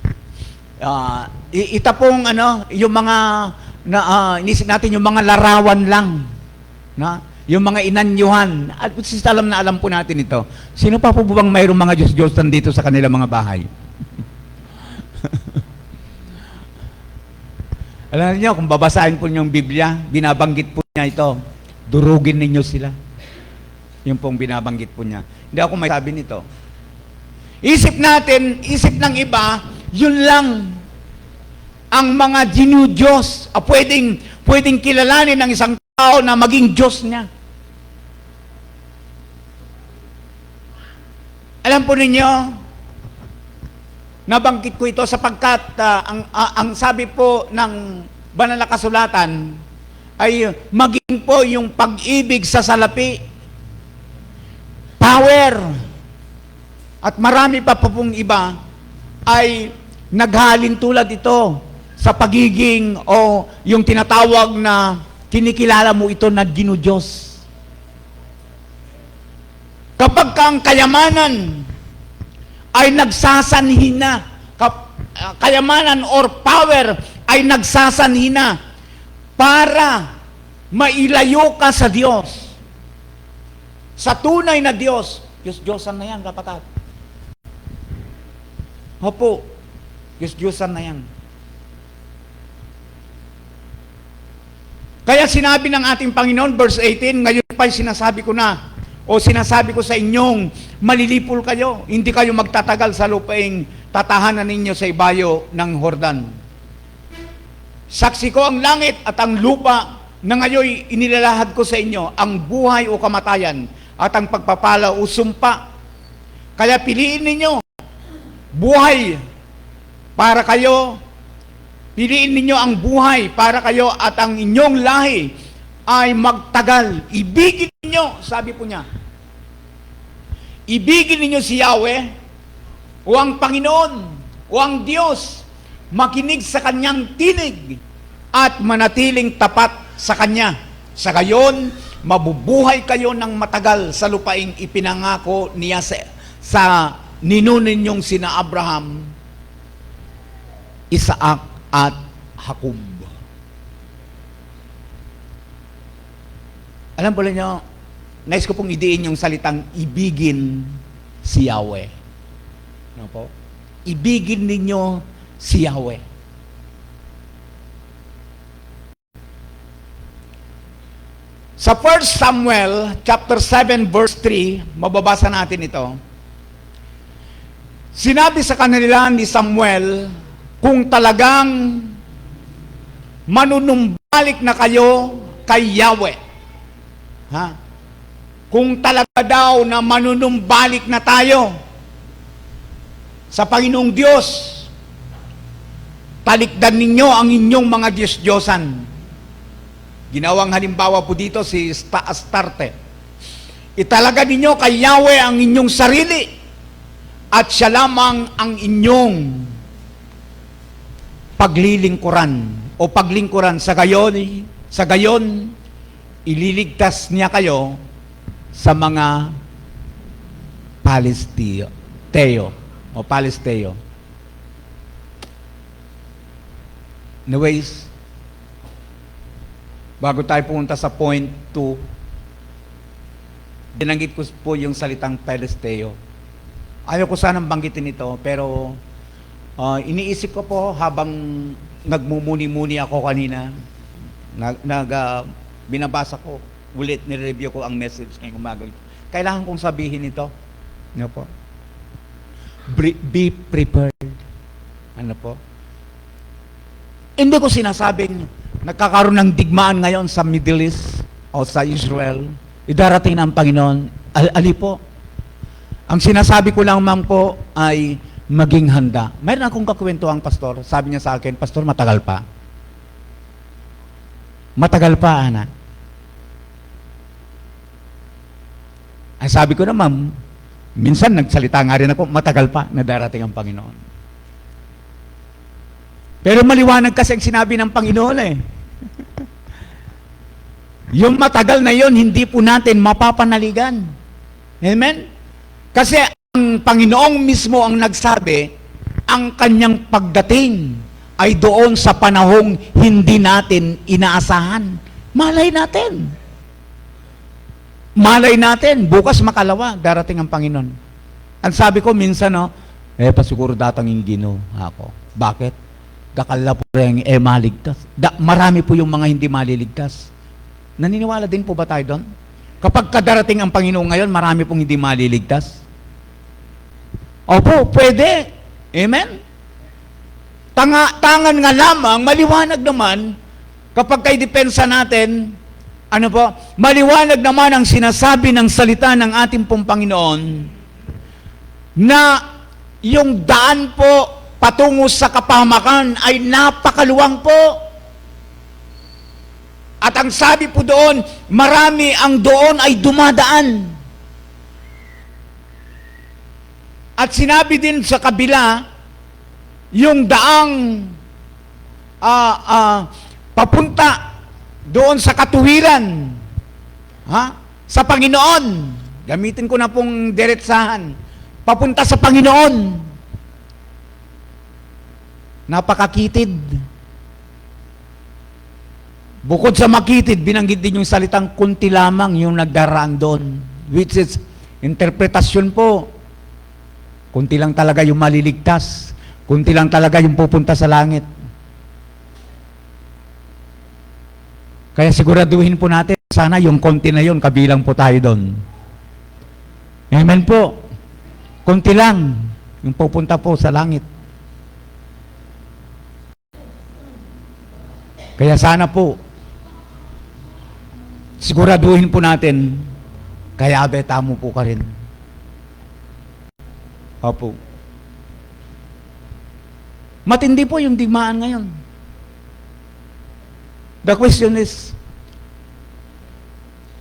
Ita pong yung mga inisip natin yung mga larawan lang, na yung mga inanyuhan. At alam na alam po natin ito. Sino pa po bang mayroong mga Diyos-Diyos dito sa kanilang mga bahay? Alam niyo, kung babasahin po yung Biblia, binabanggit po niya ito. Durugin ninyo sila. Yung pong binabanggit po niya. Hindi ako may sabi nito. Isip natin, isip ng iba, yun lang ang mga Diyos pwedeng kilalanin ng isang tao na maging Diyos niya. Alam po ninyo, nabanggit ko ito sapagkat ang sabi po ng banal na kasulatan ay maging po yung pag-ibig sa salapi, power, At marami pa pong iba ay naghalin tulad ito sa pagiging o yung tinatawag na kinikilala mo ito na Ginudiyos. Kapag ang kayamanan ay nagsasanhi na, kayamanan or power ay nagsasanhi na para mailayo ka sa Diyos. Sa tunay na Diyos, Diyos-Diyosan na yan, kapatid. Opo, Diyos-Diyosan na yan. Kaya sinabi ng ating Panginoon, verse 18, ngayon pa sinasabi ko na, o sinasabi ko sa inyong, malilipol kayo, hindi kayo magtatagal sa lupaing tatahanan ninyo sa ibayo ng Jordan. Saksi ko ang langit at ang lupa na ngayon inilalahad ko sa inyo, ang buhay o kamatayan at ang pagpapala o sumpa. Kaya piliin ninyo, buhay para kayo, piliin ninyo ang buhay para kayo at ang inyong lahi ay magtagal. Ibigin ninyo, sabi po niya, ibigin ninyo si Yahweh o ang Panginoon o ang Diyos, makinig sa kanyang tinig at manatiling tapat sa kanya. Sa gayon, mabubuhay kayo ng matagal sa lupaing ipinangako niya sa ninunin niyong sina Abraham, Isaac at Jacob. Alam po niyo, nais ko pong idiin yung salitang ibigin si Yahweh. Ano po? Ibigin ninyo si Yahweh. Sa 1 Samuel chapter 7 verse 3, mababasa natin ito. Sinabi sa kanila ni Samuel, kung talagang manunumbalik na kayo kay Yahweh, kung talaga daw na manunumbalik na tayo sa Panginoong Diyos, talikdan ninyo ang inyong mga Diyos-Diyosan. Ginawang halimbawa po dito si Astarte. Italaga ninyo kay Yahweh ang inyong sarili at siya lamang ang inyong paglilingkuran o paglingkuran. Sa gayon, ililigtas niya kayo sa mga Palesteo o Palesteo. Anyways, bago tayo pumunta sa point 2, binanggit ko po yung salitang Palesteo. Ayaw ko sanang banggitin ito, pero iniisip ko po habang nagmumuni-muni ako kanina, binabasa ko, ulit nire-review ko ang message ngayong umaga. Kailangan kong sabihin ito. Ano po? Be prepared. Ano po? Hindi ko sinasabing nagkakaroon ng digmaan ngayon sa Middle East o sa Israel. Idarating ng Panginoon. Ali po. Ang sinasabi ko lang, ma'am po, ay maging handa. Mayroon akong kakwentuhan, pastor. Sabi niya sa akin, pastor, matagal pa. Matagal pa, anak. Ay sabi ko na, ma'am, minsan nagsalita nga rin ako, matagal pa na darating ang Panginoon. Pero maliwanag kasi ang sinabi ng Panginoon eh. Yung matagal na yon hindi po natin mapapanaligan. Amen? Kasi ang Panginoong mismo ang nagsabi, ang kanyang pagdating ay doon sa panahong hindi natin inaasahan. Malay natin. Malay natin, bukas makalawa, darating ang Panginoon. Ang sabi ko minsan, pasiguro datang yung Ginoo ako. Bakit? Kakala po rin maligtas. Marami po yung mga hindi maliligtas. Naniniwala din po ba tayo doon? Kapag kadarating ang Panginoon ngayon, marami pong hindi maliligtas. Opo, pwede. Amen? Tangan nga lamang, maliwanag naman, kapag kay depensa natin, maliwanag naman ang sinasabi ng salita ng ating pong Panginoon, na yung daan po patungo sa kapahamakan ay napakaluwang po. At ang sabi po doon, marami ang doon ay dumadaan. At sinabi din sa kabila, yung daang papunta doon sa katuwiran, sa Panginoon. Gamitin ko na pong diretsahan. Papunta sa Panginoon. Napakakitid. Bukod sa makitid, binanggit din yung salitang kunti lamang yung nagdaraan doon. Which is, interpretasyon po. Kunti lang talaga yung maliligtas. Kunti lang talaga yung pupunta sa langit. Kaya siguraduhin po natin, sana yung konti na yun, kabilang po tayo doon. Amen po. Konti lang yung pupunta po sa langit. Kaya sana po, siguraduhin po natin, kaya tamo po ka rin. Opo. Matindi po yung digmaan ngayon. The question is,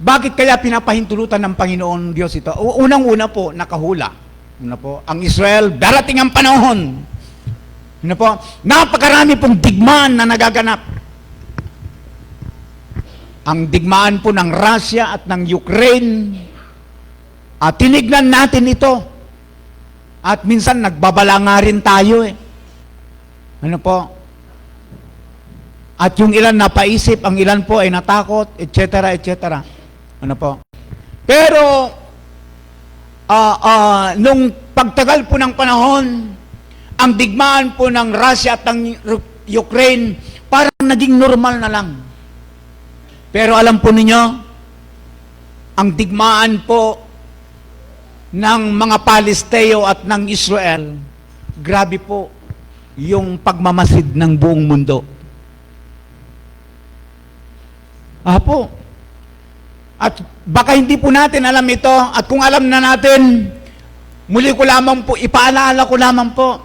bakit kaya pinapahintulutan ng Panginoon Diyos ito? Unang-una po, nakahula. Una po, ang Israel, darating ang panahon. Ano po, napakarami pong digmaan na nagaganap. Ang digmaan po ng Russia at ng Ukraine, tinignan natin ito. At minsan nagbabala nga rin tayo eh. Ano po? At yung ilan napaisip, ang ilan po ay natakot, etc., etc. Ano po? Pero, nung pagtagal po ng panahon, ang digmaan po ng Russia at ng Ukraine, parang naging normal na lang. Pero alam po ninyo, ang digmaan po ng mga Palesteo at ng Israel, grabe po yung pagmamasid ng buong mundo. Apo. At baka hindi po natin alam ito, at kung alam na natin, muli ko lamang po, ipaalala ko lamang po,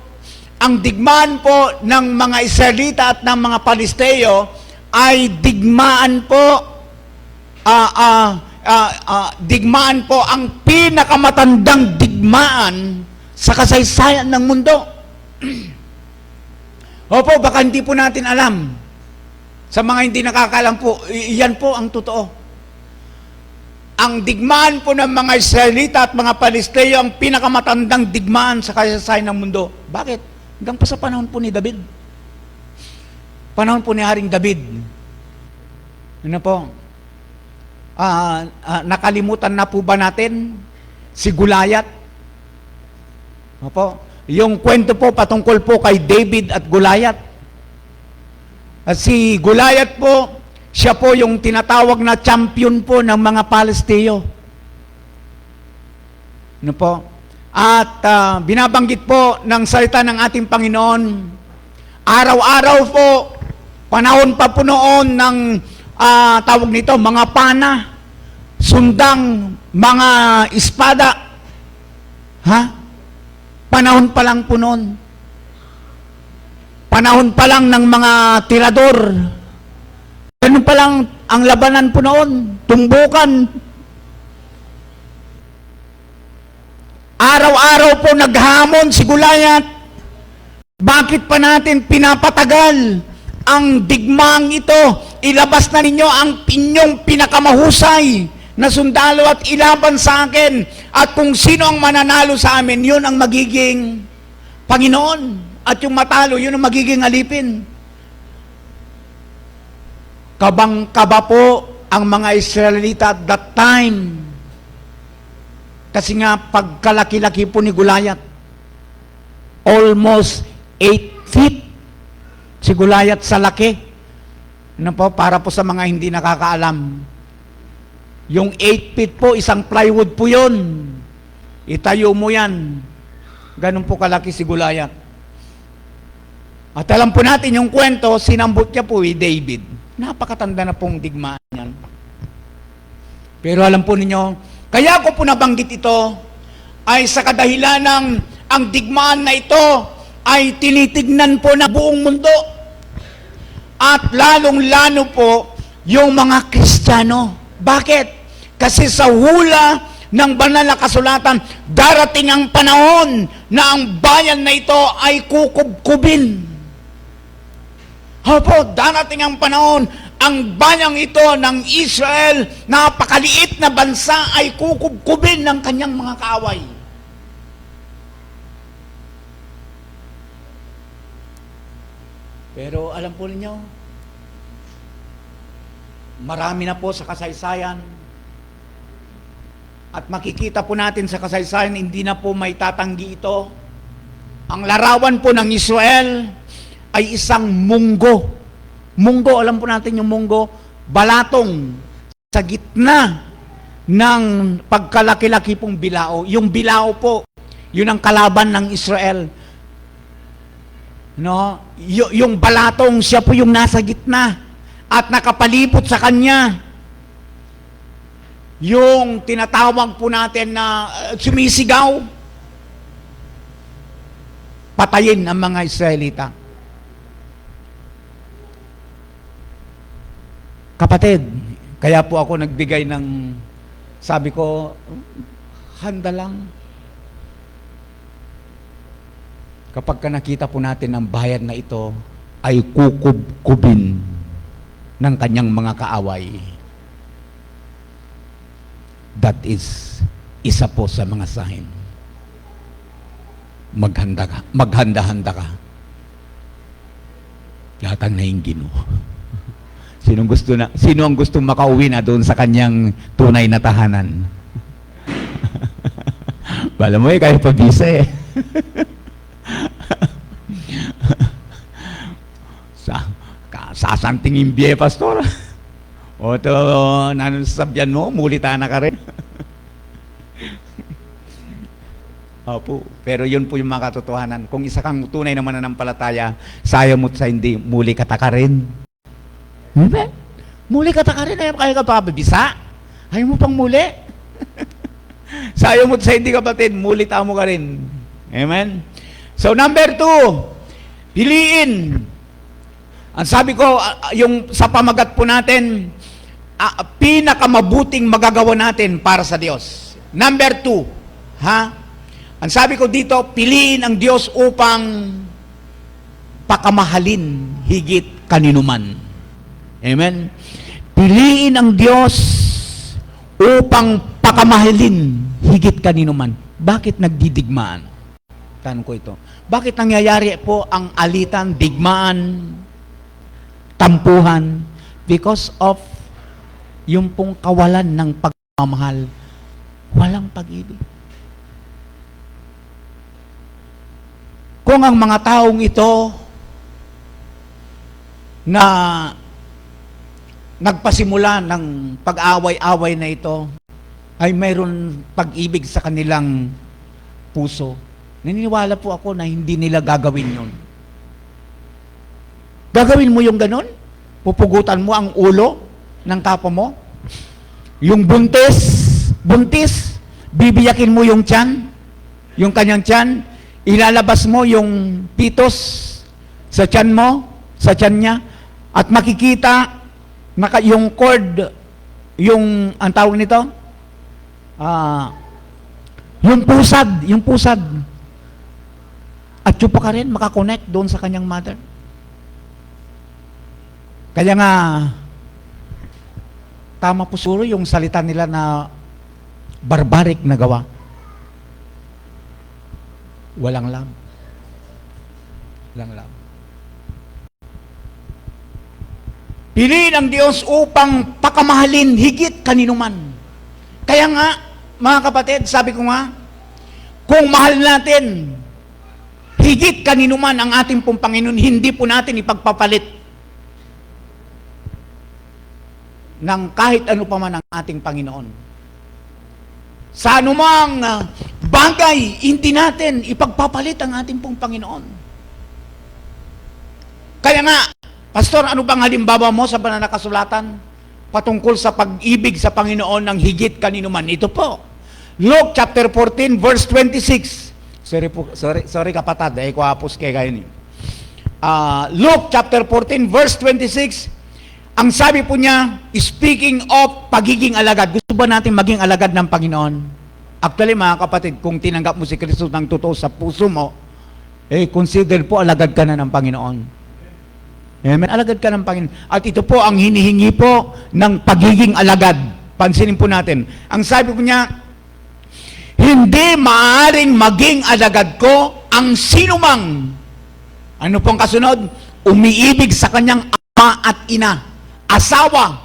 ang digmaan po ng mga Israelita at ng mga Palesteo ay digmaan po, digmaan po ang pinakamatandang digmaan sa kasaysayan ng mundo. Opo, baka hindi po natin alam. Sa mga hindi nakakaalam po, iyan po ang totoo. Ang digmaan po ng mga Israelita at mga Palesteo ang pinakamatandang digmaan sa kasaysayan ng mundo. Bakit? Hanggang pa sa panahon po ni David. Panahon po ni Haring David. Ano po? Nakalimutan na po ba natin si Goliath? Opo. Yung kwento po patungkol po kay David at Goliath. At si Goliath po, siya po yung tinatawag na champion po ng mga Palesteo. Ano po? At binabanggit po ng salita ng ating Panginoon, araw-araw po, panahon pa po noon ng tawag nito, mga pana, sundang, mga espada. Panahon pa lang po noon. Panahon pa lang ng mga tirador. Ganun pa lang ang labanan po noon. Tumbukan. Araw-araw po naghamon si Goliath. Bakit pa natin pinapatagal ang digmang ito? Ilabas na ninyo ang inyong pinakamahusay na sundalo at ilaban sa akin. At kung sino ang mananalo sa amin, yun ang magiging Panginoon. At yung matalo, yun ang magiging alipin. Kabang-kaba po ang mga Israelita at that time. Kasi nga, pagkalaki-laki po ni Goliath, almost 8 feet si Goliath sa laki. Ano po, para po sa mga hindi nakakaalam. Yung 8 feet po, isang plywood po yun. Itayo mo yan. Ganun po kalaki si Goliath. At alam po natin yung kwento, sinambot niya po David. Napakatanda na pong digmaan yan. Pero alam po ninyo, kaya ko po nabanggit ito, ay sa kadahilan ng ang digmaan na ito ay tinitignan po na buong mundo. At lalong-lalo po yung mga Kristiyano. Bakit? Kasi sa hula ng banal na kasulatan, darating ang panahon na ang bayan na ito ay kukubkubin. Opo, darating ang panahon, ang bayang ito ng Israel, napakaliit na bansa, ay kukubkubin ng kanyang mga kaaway. Pero alam po ninyo, marami na po sa kasaysayan, at makikita po natin sa kasaysayan, hindi na po may tatanggi ito. Ang larawan po ng Israel ay isang munggo. Munggo, alam po natin yung munggo, balatong sa gitna ng pagkalaki-laki pong bilao. Yung bilao po, yun ang kalaban ng Israel. No? Yung balatong, siya po yung nasa gitna at nakapalibot sa kanya. Yung tinatawag po natin na sumisigaw, patayin ang mga Israelita. Kapatid, kaya po ako nagbigay ng, sabi ko, handa lang. Kapag ka nakita po natin ang bayan na ito ay kukubkubin ng kanyang mga kaaway. That is isa po sa mga sign. Maghanda-handa ka. Latang na yung Ginoo. Sino ang gustong makauwi na doon sa kanyang tunay na tahanan? Bala mo kahit pabisa sasantingin biye, pastor. O ito, nanasabyan mo, mulita na ka rin. Opo, pero yun po yung mga katotohanan. Kung isa kang tunay na mananampalataya, sayo mo't sa hindi, muli ka ta ka rin. Diba? Muli ka ta ka rin, ayaw kaya ka pa bisa? Ayaw mo pang muli? Sayo mo't sa hindi, kapatid, muli ta mo ka rin. Amen? So, number 2, piliin. Ang sabi ko, yung sa pamagat po natin, pinakamabuting magagawa natin para sa Diyos. Number 2, ang sabi ko dito, piliin ang Diyos upang pakamahalin higit kaninuman. Amen? Piliin ang Diyos upang pakamahalin higit kaninuman. Bakit nagdidigmaan? Tanong ko ito. Bakit nangyayari po ang alitan, digmaan, tampuhan? Because of yung pong kawalan ng pagmamahal. Walang pag-ibig. Kung ang mga taong ito na nagpasimula ng pag-away-away na ito ay mayroon pag-ibig sa kanilang puso, naniniwala po ako na hindi nila gagawin yun. Gagawin mo yung ganun? Pupugutan mo ang ulo ng kapwa mo? Yung buntis, bibiyakin mo yung tiyan, yung kanyang tiyan, ilalabas mo yung pitos sa tiyan mo, sa tiyan niya, at makikita yung cord, yung, ang tawag nito, yung pusad, at chupa ka rin, makakonect doon sa kanyang mother. Kaya nga, tama po siguro yung salita nila na barbaric na gawa. Walang love. Walang love. Piliin ang Diyos upang pakamahalin higit kaninuman. Kaya nga, mga kapatid, sabi ko nga, kung mahal natin higit kaninuman ang ating pong Panginoon, hindi po natin ipagpapalit ng kahit ano pa man ang ating Panginoon. Sa anumang bagay, hindi natin ipagpapalit ang ating pong Panginoon. Kaya nga, Pastor, ano bang halimbawa mo sa banal na kasulatan patungkol sa pag-ibig sa Panginoon ng higit kaninuman? Ito po, Luke chapter 14, verse 26. Sorry kapatid, ko hapos kay kayo ni. Luke chapter 14, verse 26, ang sabi po niya, speaking of pagiging alagad, gusto ba natin maging alagad ng Panginoon? Actually, mga kapatid, kung tinanggap mo si Kristo ng totoo sa puso mo, consider po, alagad ka na ng Panginoon. Amen? Alagad ka ng Panginoon. At ito po ang hinihingi po ng pagiging alagad. Pansinin po natin. Ang sabi po niya, hindi maaaring maging alagad ko ang sinumang. Ano pong kasunod? Umiibig sa kanyang ama at ina, asawa,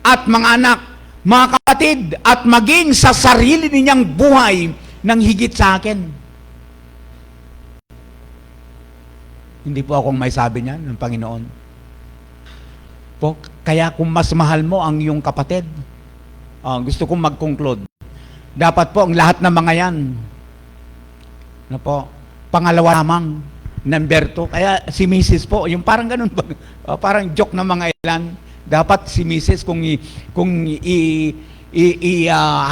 at mga anak, mga kapatid, at maging sa sarili ninyang buhay ng higit sa akin. Hindi po akong may sabi niyan ng Panginoon. Po, kaya kung mas mahal mo ang iyong kapatid, gusto kong mag-conclude. Dapat po ang lahat ng mga yan, pangalawa lamang, number 2. Kaya si Mrs. po, yung parang ganun, parang joke ng mga ilan, dapat si Mrs. kung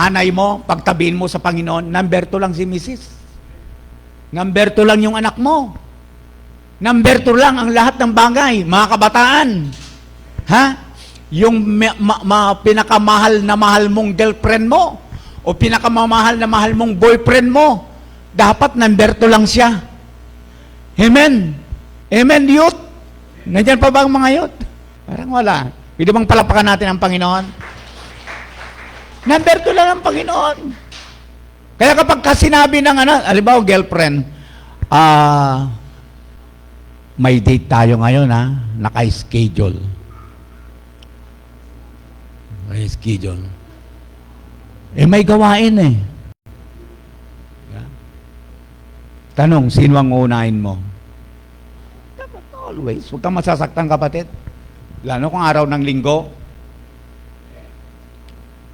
hanay mo, pagtabihin mo sa Panginoon, number 2 lang si Mrs. Number 2 lang yung anak mo. Number 2 lang ang lahat ng bagay, mga kabataan. Ha? Yung pinakamahal na mahal mong girlfriend mo, o pinakamamahal na mahal mong boyfriend mo, dapat number 2 lang siya. Amen? Amen, youth? Nandiyan pa ba ang mga youth? Parang wala. Pwede bang palapakan natin ang Panginoon? Number 2 lang ang Panginoon. Kaya kapag sinabi ng halimbawa, girlfriend, may date tayo ngayon, naka-schedule. May schedule. May gawain eh. Tanong, sino ang uunahin mo? Dapat always. Huwag kang masasaktan, kapatid. Lalo kung araw ng linggo.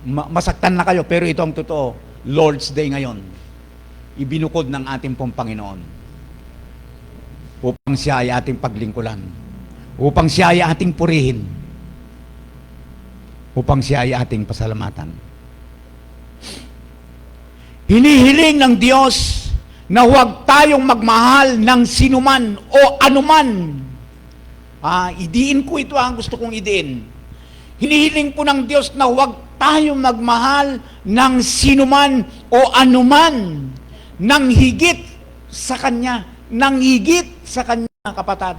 Masaktan na kayo, pero ito ang totoo. Lord's Day ngayon. Ibinukod ng ating pong Panginoon. Upang siya ay ating paglingkuran. Upang siya ay ating purihin. Upang siya ay ating pasalamatan. Hinihiling ng Diyos na huwag tayong magmahal ng sinuman o anuman. Idiin ko ito ang gusto kong idiin. Hinihiling po ng Diyos na huwag tayong magmahal ng sinuman o anuman nang higit sa Kanya. Nang higit sa Kanya, kapatid.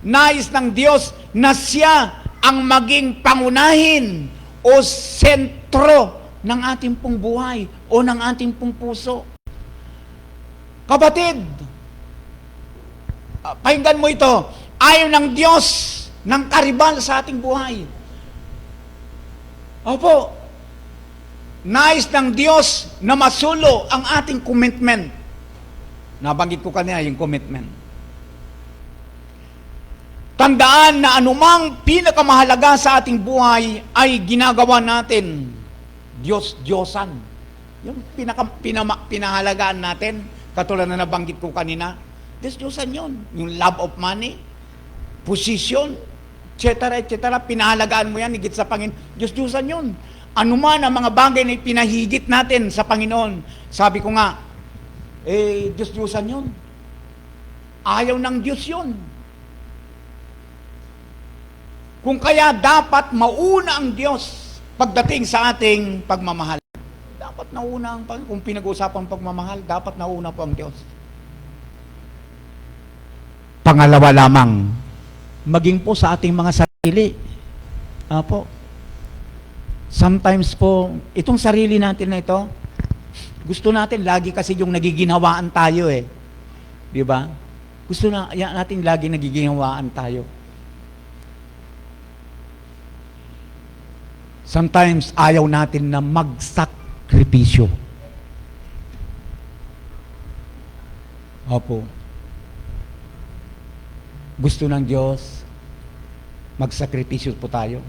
Nais ng Diyos na siya ang maging pangunahin o sentro ng ating pong buhay o ng ating pong puso. Kapatid, pakinggan mo ito, ayaw ng Diyos ng karibal sa ating buhay. Opo, nais ng Diyos na masulo ang ating commitment. Nabanggit ko kanina yung commitment. Tandaan na anumang pinakamahalaga sa ating buhay ay ginagawa natin Diyos-Diyosan. Yung pinahalagaan natin, katulad na nabanggit ko kanina, Diyos-Diyosan yun. Yung love of money, position, etc., etc., pinahalagaan mo yan, higit sa Panginoon. Diyos-Diyosan yun. Ano man ang mga bagay na pinahigit natin sa Panginoon, sabi ko nga, Diyos-Diyosan yun. Ayaw ng Diyos yun. Kung kaya dapat mauna ang Diyos pagdating sa ating pagmamahal. Dapat nauna kung pinag-uusapan pagmamahal, dapat nauna po ang Diyos. Pangalawa lamang, maging po sa ating mga sarili. Apo. Sometimes po, itong sarili natin na ito, gusto natin lagi kasi yung nagiginhawaan tayo eh. Di ba? Gusto natin lagi nagiginhawaan tayo. Sometimes, ayaw natin na magsakripisyo. Opo. Gusto ng Diyos, magsakripisyo po tayo.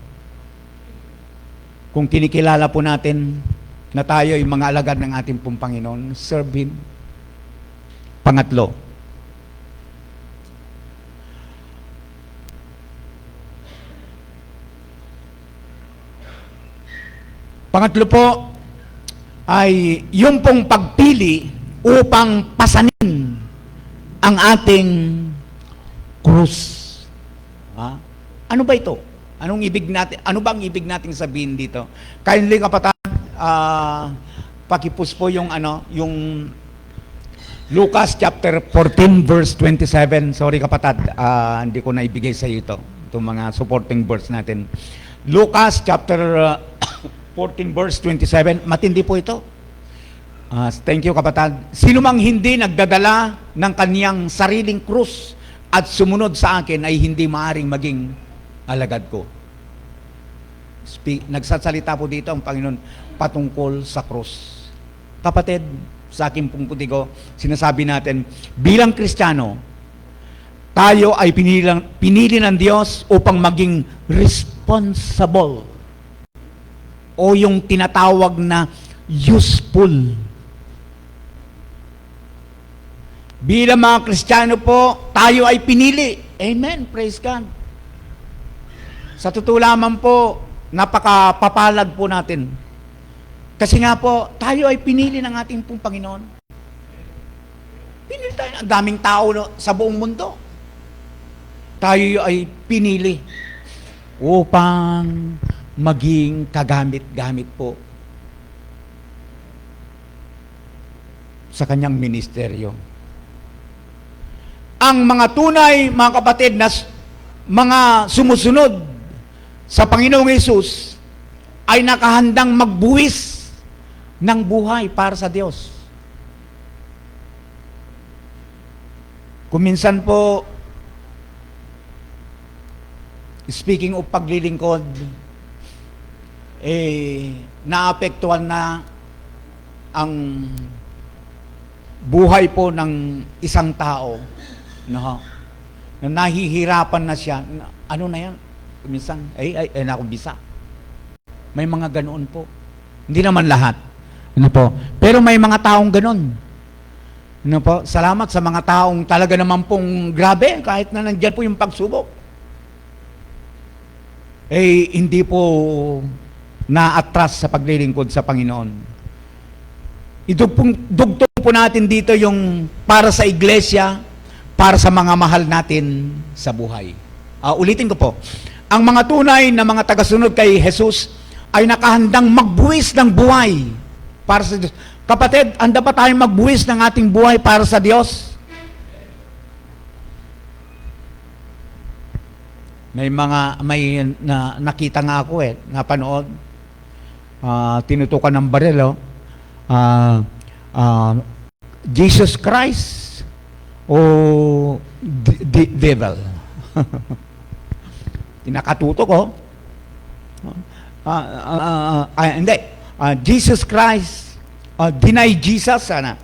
Kung kinikilala po natin na tayo ay mga alagad ng ating pong Panginoon, serve Him. Pangatlo, po ay yung pong pagpili upang pasanin ang ating krus. Ano ba ito? Ano ba ang ibig nating sabihin dito? Kindly kapatid, pakipus po yung yung Lucas chapter 14 verse 27. Sorry kapatid, hindi ko na ibigay sa iyo ito. Itong mga supporting verse natin. Lucas chapter 14 verse 27. Matindi po ito. Thank you kapatid. Sino mang hindi nagdadala ng kaniyang sariling krus at sumunod sa akin ay hindi maaring maging alagad ko. Nagsasalita po dito ang Panginoon patungkol sa krus. Kapatid, sa aking pong putigo, sinasabi natin, bilang Kristiyano, tayo ay pinili ng Diyos upang maging responsible o yung tinatawag na useful. Bilang mga Kristiyano po, tayo ay pinili. Amen. Praise God. Sa totoo lamang po, napakapapalad po natin. Kasi nga po, tayo ay pinili ng ating pong Panginoon. Pinili tayo. Ang daming tao sa buong mundo. Tayo ay pinili upang maging kagamit-gamit po sa kanyang ministeryo. Ang mga tunay, mga kapatid, na mga sumusunod sa Panginoong Hesus ay nakahandang magbuwis ng buhay para sa Diyos. Kung minsan po, speaking of paglilingkod, naapektuhan na ang buhay po ng isang tao, no? Na nahihirapan na siya. Ano na yan? Minsan, nakubisa. May mga ganoon po. Hindi naman lahat. Ano po? Pero may mga taong ganoon. Ano po? Salamat sa mga taong talaga naman pong grabe, kahit na nandiyan po yung pagsubok. Hindi po na-atras sa paglilingkod sa Panginoon. Dugtong po natin dito yung para sa iglesia, para sa mga mahal natin sa buhay. Ulitin ko po. Ang mga tunay na mga tagasunod kay Jesus ay nakahandang magbuwis ng buhay para sa Diyos. Kapatid, handa ba tayong magbuwis ng ating buhay para sa Diyos? May nakita nga ako napanood, tinutukan ng baril, Jesus Christ o devil. Tinakatutok ko. Hindi. Jesus Christ, deny Jesus, sana.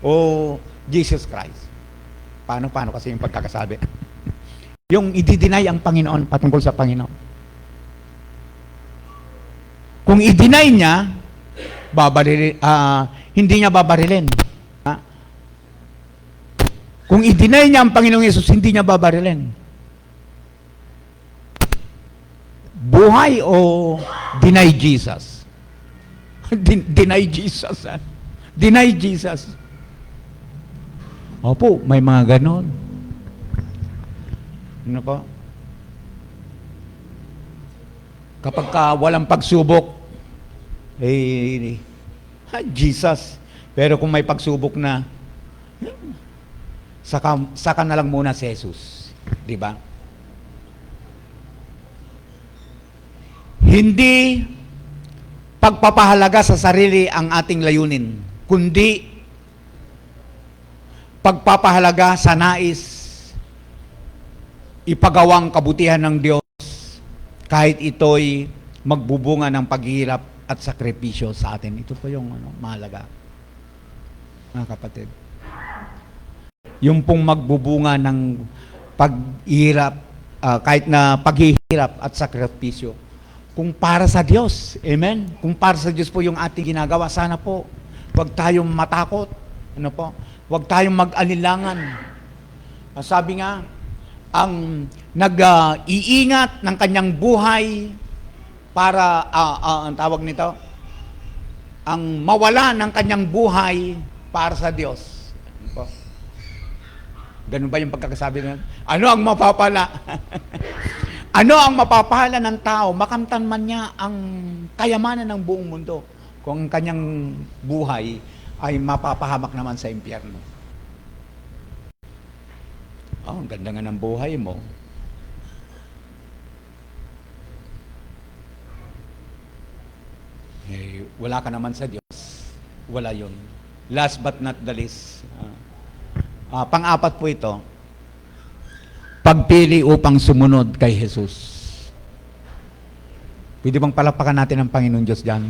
O Jesus Christ. Paano kasi yung pagkakasabi? Yung i-deny ang Panginoon patungkol sa Panginoon. Kung i-deny niya, hindi niya babarilin. Kung i-deny niya ang Panginoong Yesus, hindi niya babarilin. Buhay o deny Jesus? Deny Jesus. Deny Jesus. Opo, may mga ganon. Ano po? Kapag walang pagsubok, Jesus. Pero kung may pagsubok na, saka na lang muna si Jesus. Di ba? Hindi pagpapahalaga sa sarili ang ating layunin, kundi pagpapahalaga sa nais ipagawang kabutihan ng Diyos kahit ito'y magbubunga ng paghihirap at sakripisyo sa atin. Ito po yung mahalaga, mga kapatid. Yung pong magbubunga ng paghihirap, kahit na paghihirap at sakripisyo, kung para sa Diyos. Amen? Kung para sa Diyos po yung ating ginagawa, sana po, huwag tayong matakot. Ano po? Huwag tayong mag-alilangan. Sabi nga, ang nag-iingat ng kanyang buhay para, ang tawag nito, ang mawala ng kanyang buhay para sa Diyos. Ano po? Ganun ba yung pagkakasabi naman? Ano ang mapapala? Ano ang mapapala ng tao? Makamtan man niya ang kayamanan ng buong mundo. kung ang kanyang buhay ay mapapahamak naman sa impyerno. Oh, ang ganda nga ng buhay mo. Eh, wala ka naman sa Diyos. Wala yun. Last but not the least. Pang-apat po ito. Pagpili upang sumunod kay Jesus. Pwede bang palapakan natin ang Panginoon Diyos dyan?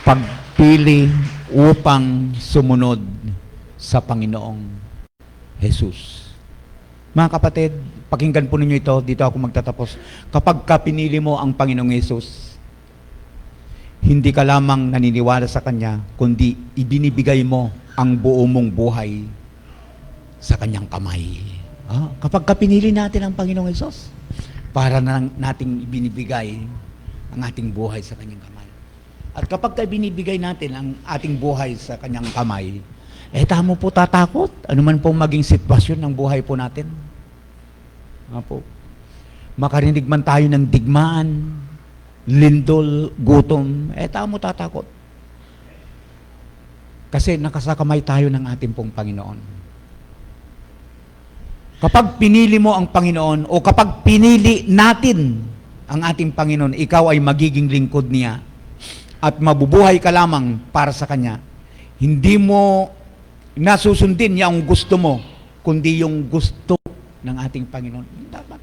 Pagpili upang sumunod sa Panginoong Jesus. Mga kapatid, pakinggan po ninyo ito, dito ako magtatapos. Kapag pinili mo ang Panginoong Jesus, hindi ka lamang naniniwala sa Kanya, kundi ibinibigay mo ang buo mong buhay sa Kanyang kamay. Kapag pinili natin ang Panginoong Jesus, para na nating ibinibigay ang ating buhay sa Kanyang kamay. At kapag binibigay natin ang ating buhay sa Kanyang kamay, tamo po tatakot. Ano man pong maging sitwasyon ng buhay po natin. Po. Makarinig man tayo ng digmaan, lindol, gutom, tamo tatakot. Kasi nakasakamay tayo ng ating pong Panginoon. Kapag pinili mo ang Panginoon o kapag pinili natin ang ating Panginoon, ikaw ay magiging lingkod niya at mabubuhay ka lamang para sa Kanya. Hindi mo nasusundin niya ang gusto mo, kundi yung gusto ng ating Panginoon. Dapat.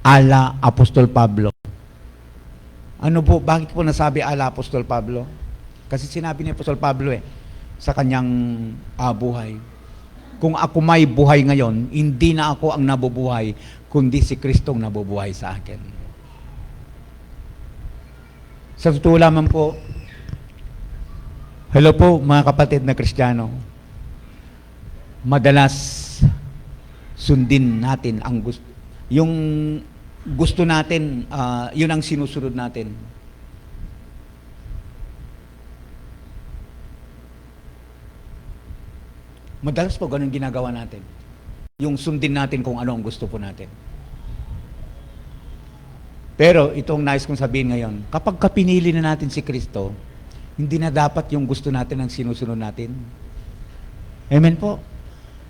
Ala Apostol Pablo. Ano po, bakit po nasabi ala Apostol Pablo? Kasi sinabi ni Apostol Pablo sa kanyang buhay. Kung ako may buhay ngayon, hindi na ako ang nabubuhay, kundi si Kristong nabubuhay sa akin. Sa totoo lamang po, hello po mga kapatid na Kristiyano, madalas sundin natin ang gusto, yung gusto natin, yun ang sinusunod natin. Madalas po ganun ginagawa natin. Yung sundin natin kung ano ang gusto po natin. Pero itong nais kong sabihin ngayon, kapag pinili na natin si Kristo, hindi na dapat yung gusto natin ang sinusunod natin. Amen po.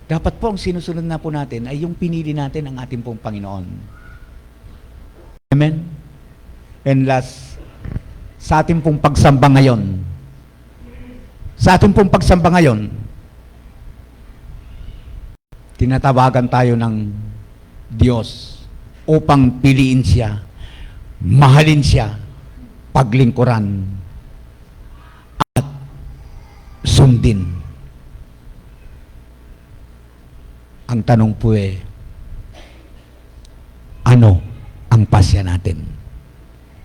Dapat po ang sinusunod na po natin ay yung pinili natin ang ating pong Panginoon. Amen. And last, sa ating pong pagsamba ngayon, tinatawagan tayo ng Diyos upang piliin siya, mahalin siya, paglingkuran, at sundin. Ang tanong po ano ang pasya natin?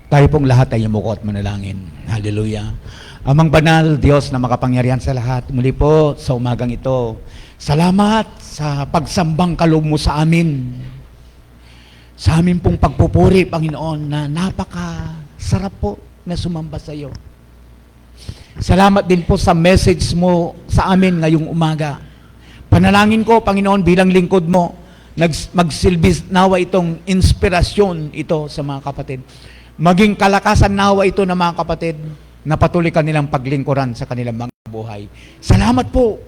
Tayo pong lahat ay yumuko at manalangin. Hallelujah. Amang banal, Diyos na makapangyarihan sa lahat, muli po sa umagang ito, salamat sa pagsambang kaloob mo sa amin. Sa amin pong pagpupuri, Panginoon, na napakasarap po na sumamba sa iyo. Salamat din po sa message mo sa amin ngayong umaga. Panalangin ko, Panginoon, bilang lingkod mo, magsilbi nawa itong inspirasyon ito sa mga kapatid. Maging kalakasan nawa ito ng mga kapatid na patuloy kanilang paglingkuran sa kanilang mga buhay. Salamat po.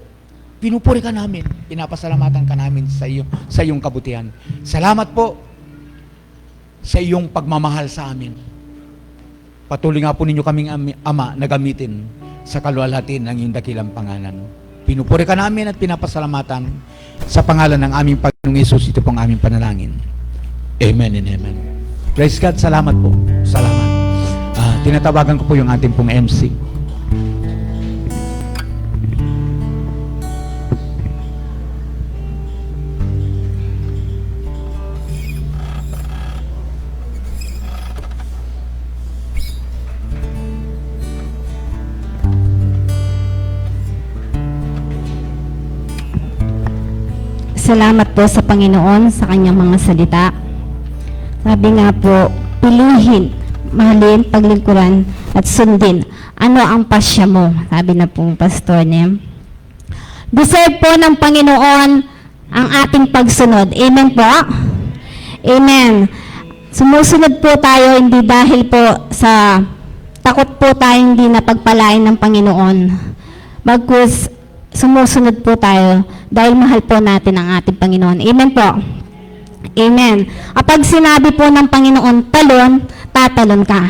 Pinupuri ka namin. Pinapasalamatan ka namin sa iyong kabutihan. Salamat po sa iyong pagmamahal sa amin. Patuloy nga po ninyo kaming Ama na gamitin sa kaluwalhati ng iyong dakilang pangalan. Pinupuri ka namin at pinapasalamatan sa pangalan ng aming Panginoong Hesus. Ito pong aming panalangin. Amen and amen. Praise God. Salamat po. Salamat. Tinatawagan ko po yung ating pong MC. Salamat po sa Panginoon sa kanyang mga salita. Sabi nga po, pilihin, mahalin, paglingkuran, at sundin. Ano ang pasya mo? Sabi na pong pastor niya. Deserve po ng Panginoon ang ating pagsunod. Amen po? Amen. Sumusunod po tayo hindi dahil po sa takot po tayong hindi napagpalain ng Panginoon. Bagkus, sumusunod po tayo dahil mahal po natin ang ating Panginoon. Amen po. Amen. Kapag sinabi po ng Panginoon, talon, tatalon ka.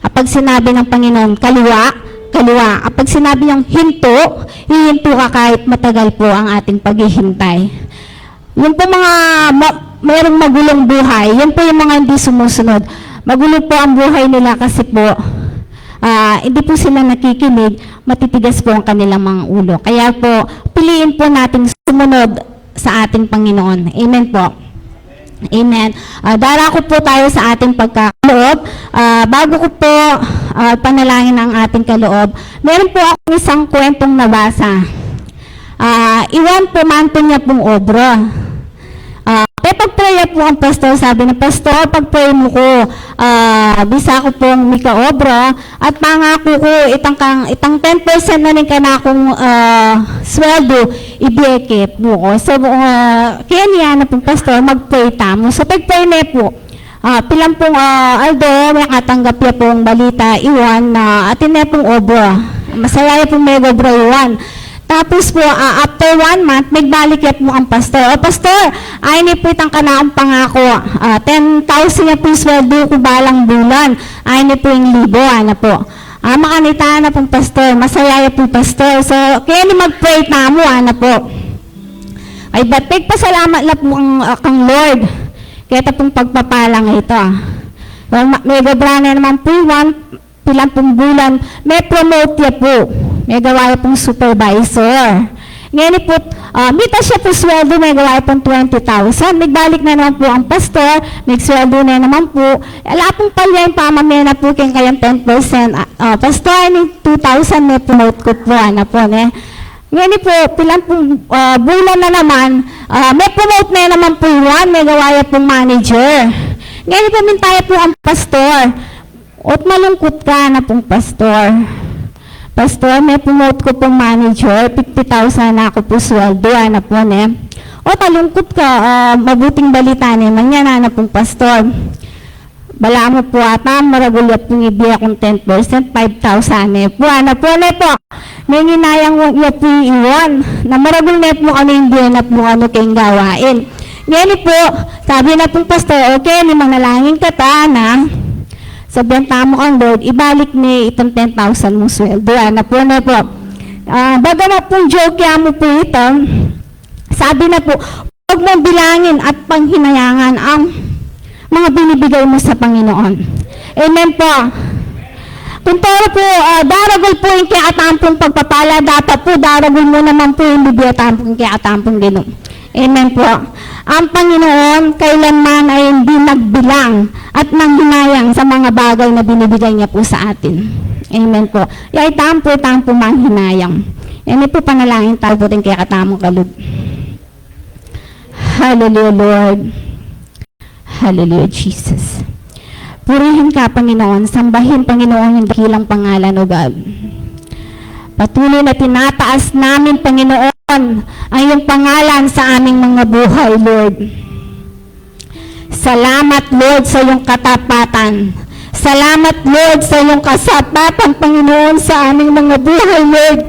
Kapag sinabi ng Panginoon, kaliwa, kaliwa. Kapag sinabi niyang hinto, hihinto ka kahit matagal po ang ating paghihintay. Yung po mga mayroong magulong buhay, yun po yung mga hindi sumusunod. Magulo po ang buhay nila kasi po, hindi po sila nakikinig, matitigas po ang kanilang mga ulo. Kaya po, piliin po natin sumunod sa ating Panginoon. Amen po. Amen. Darako po tayo sa ating pagkakaloob. Bago ko po panalangin ang ating kaloob, meron po akong isang kwentong nabasa. Iwan pumanto niya pong obra. Pag-pray po ang pastor, sabi ng pastor, pag-pray mo ko, bisa ko pong mika obra, at pangako ko, itang 10% na rin ka na akong sweldo, ibiyeke po ko. So, kaya niya na pong pastor, mag-pray tamo. So, pag-pray na po, pilang pong Aldo, may katanggap niya pong balita, iwan, atin na pong obra. Masaya pong may obra iwan. Tapos po, after 1 month, nagbalik yan po ang pastor. Pastor, ay nipitan ka na ang pangako. 10,000 na po yung sweldo ko balang bulan. Ay ni po yung libo, ano po. Makanita na pong pastor. Masaya yan po pastor. So, kaya ni mag-pray na mo, ano po. Ay, ba't pasalamat na po kang Lord. Kaya ito pong pagpapalang ito. May gabrana naman po, pilang pong bulan, may promote niya po. May gawain pong supervisor. Ngayon po, mita siya po sweldo, may gawain pong 20,000. Nagbalik na naman po ang pastor, may sweldo na naman po. Ala pong palya yung pamamaya na po kayong 10%. Pastor, yung 2,000 may promote ko po, ano po, ne? Ngayon po, pilang pong bulan na naman, may promote na naman po yun, may gawain pong manager. Ngayon po, mintaya po ang pastor. At malungkot ka na pong pastor. Pastor, may promote ko pong manager, 50,000 na ako po sweldo, na po, ne? O, talungkot ka, mabuting balita naman yan, na pong pastor. Bala mo po ata, maragulya pong ibiya kong 10%, 5,000, po, na po, ne po. May ninayang niya po iwan, na maragul na po kami hindi na po ano kayong gawain. Ngayon po, sabi na pong pastor, okay, ni manalangin ka ta, na sabihan tamo kang Lord, ibalik ni itong 10,000 mong sweldo. Na po. Baga na pong joke mo po ito, sabi na po, huwag mong bilangin at panghinayangan ang mga binibigay mo sa Panginoon. Amen po. Kung toro po, daragol po yung kiatampong pagpapala, dapat po daragol mo naman po yung bibiyatampong kiatampong ginong. Amen po. Ang Panginoon kailanman ay hindi nagbilang at nanghinayang sa mga bagay na binibigay niya po sa atin. Amen po. Yay tampo manghinayang. Yan po panalangin tayo po rin kaya katamong kalug. Hallelujah, Lord. Hallelujah, Jesus. Purihin ka, Panginoon. Sambahin, Panginoon, yung dakilang pangalan, O God. Patuloy na tinataas namin, Panginoon, ang iyong pangalan sa aming mga buhay, Lord. Salamat, Lord, sa iyong katapatan. Salamat, Lord, sa iyong kasapatan, Panginoon, sa aming mga buhay, Lord.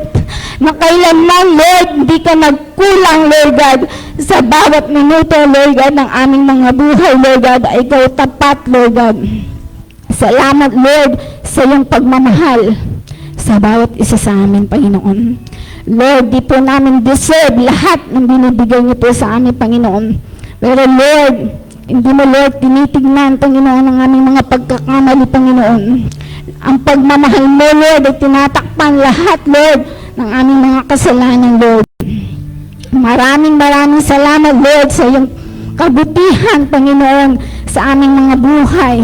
Na kailanman, Lord, hindi ka nagkulang, Lord God, sa bawat minuto, Lord God, ng aming mga buhay, Lord God, ay ikaw tapat, Lord God. Salamat, Lord, sa iyong pagmamahal sa bawat isa sa amin, Panginoon. Lord, di po namin deserve lahat ng binibigay niyo po sa amin, Panginoon. Pero Lord, hindi mo, Lord, tinitignan, Panginoon, ang aming mga pagkakamali, Panginoon. Ang pagmamahal mo, Lord, ay tinatakpan lahat, Lord, ng aming mga kasalanan, Lord. Maraming salamat, Lord, sa iyong kabutihan, Panginoon, sa aming mga buhay.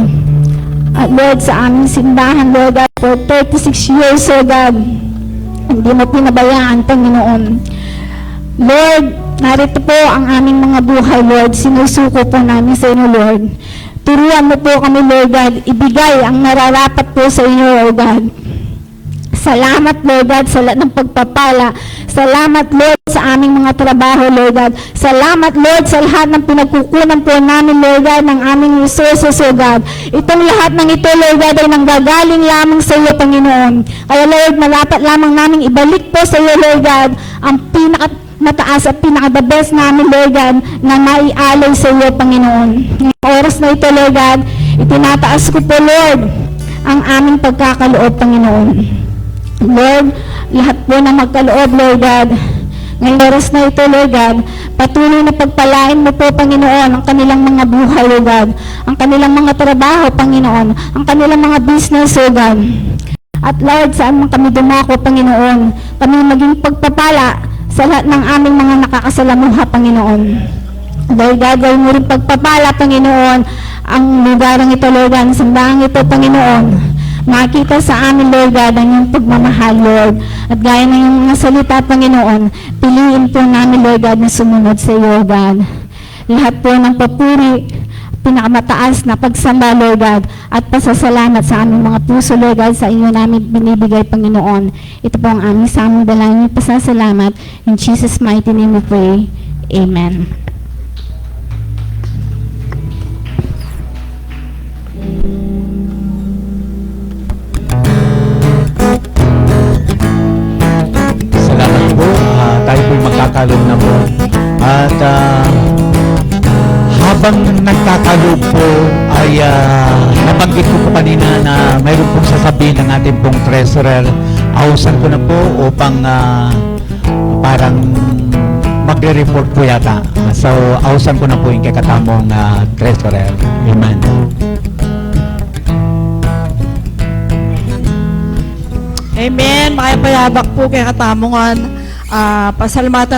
At Lord, sa aming simbahan, Lord God, for 36 years, O God, hindi mo pinabayaan, Panginoon. Lord, narito po ang aming mga buhay, Lord. Sinusuko po namin sa inyo, Lord. Turuan mo po kami, Lord God, ibigay ang nararapat po sa inyo, O God. Salamat, Lord God, sa lahat ng pagpapala. Salamat, Lord, sa aming mga trabaho, Lord God. Salamat, Lord, sa lahat ng pinagkukunan po namin, Lord God, ng aming resources, Lord God. Itong lahat ng ito, Lord God, ay nanggagaling lamang sa iyo, Panginoon. Kaya, Lord, malapat lamang namin ibalik po sa iyo, Lord God, ang mataas at pinaka-the best namin, Lord God, na maialay sa iyo, Panginoon. Ngayong oras na ito, Lord God, itinataas ko po, Lord, ang aming pagkakaloob, Panginoon. Lord, lahat po na magkaloob, Lord God, ngayong oras na ito, Lord God, patuloy na pagpalain mo po, Panginoon, ang kanilang mga buhay, Lord God, ang kanilang mga trabaho, Panginoon, ang kanilang mga business, Lord God. At Lord, saan man kami dumako, Panginoon, kami maging pagpapala sa lahat ng aming mga nakakasalamuha, Panginoon. Lord God, gawin mo rin pagpapala, Panginoon, ang lugarang ito, Lord God, ang sambahang ito, Panginoon. Makita sa amin, Lord God, ang iyong pagmamahal, Lord. At gaya ng iyong mga salita, Panginoon, piliin po namin, Lord God, na sumunod sa iyo, God. Lahat po ng papuri, pinakamataas na pagsamba, Lord God, at pasasalamat sa aming mga puso, Lord God, sa inyo namin binibigay, Panginoon. Ito po ang aming sa aming dalangin pasasalamat. In Jesus' mighty name we pray. Amen. Salamat po. Tayo po'y magkakalog na po. At habang nagkakalog po ay nabanggit ko po kanina na mayroon pong sasabihin ng ating pong treasurer. Ausan ko na po upang parang magre-report po yata. So, ausan ko na po yung kakatamong treasurer. Amen. Amen. Makipayabak po kay Katamongan. Pasalamatan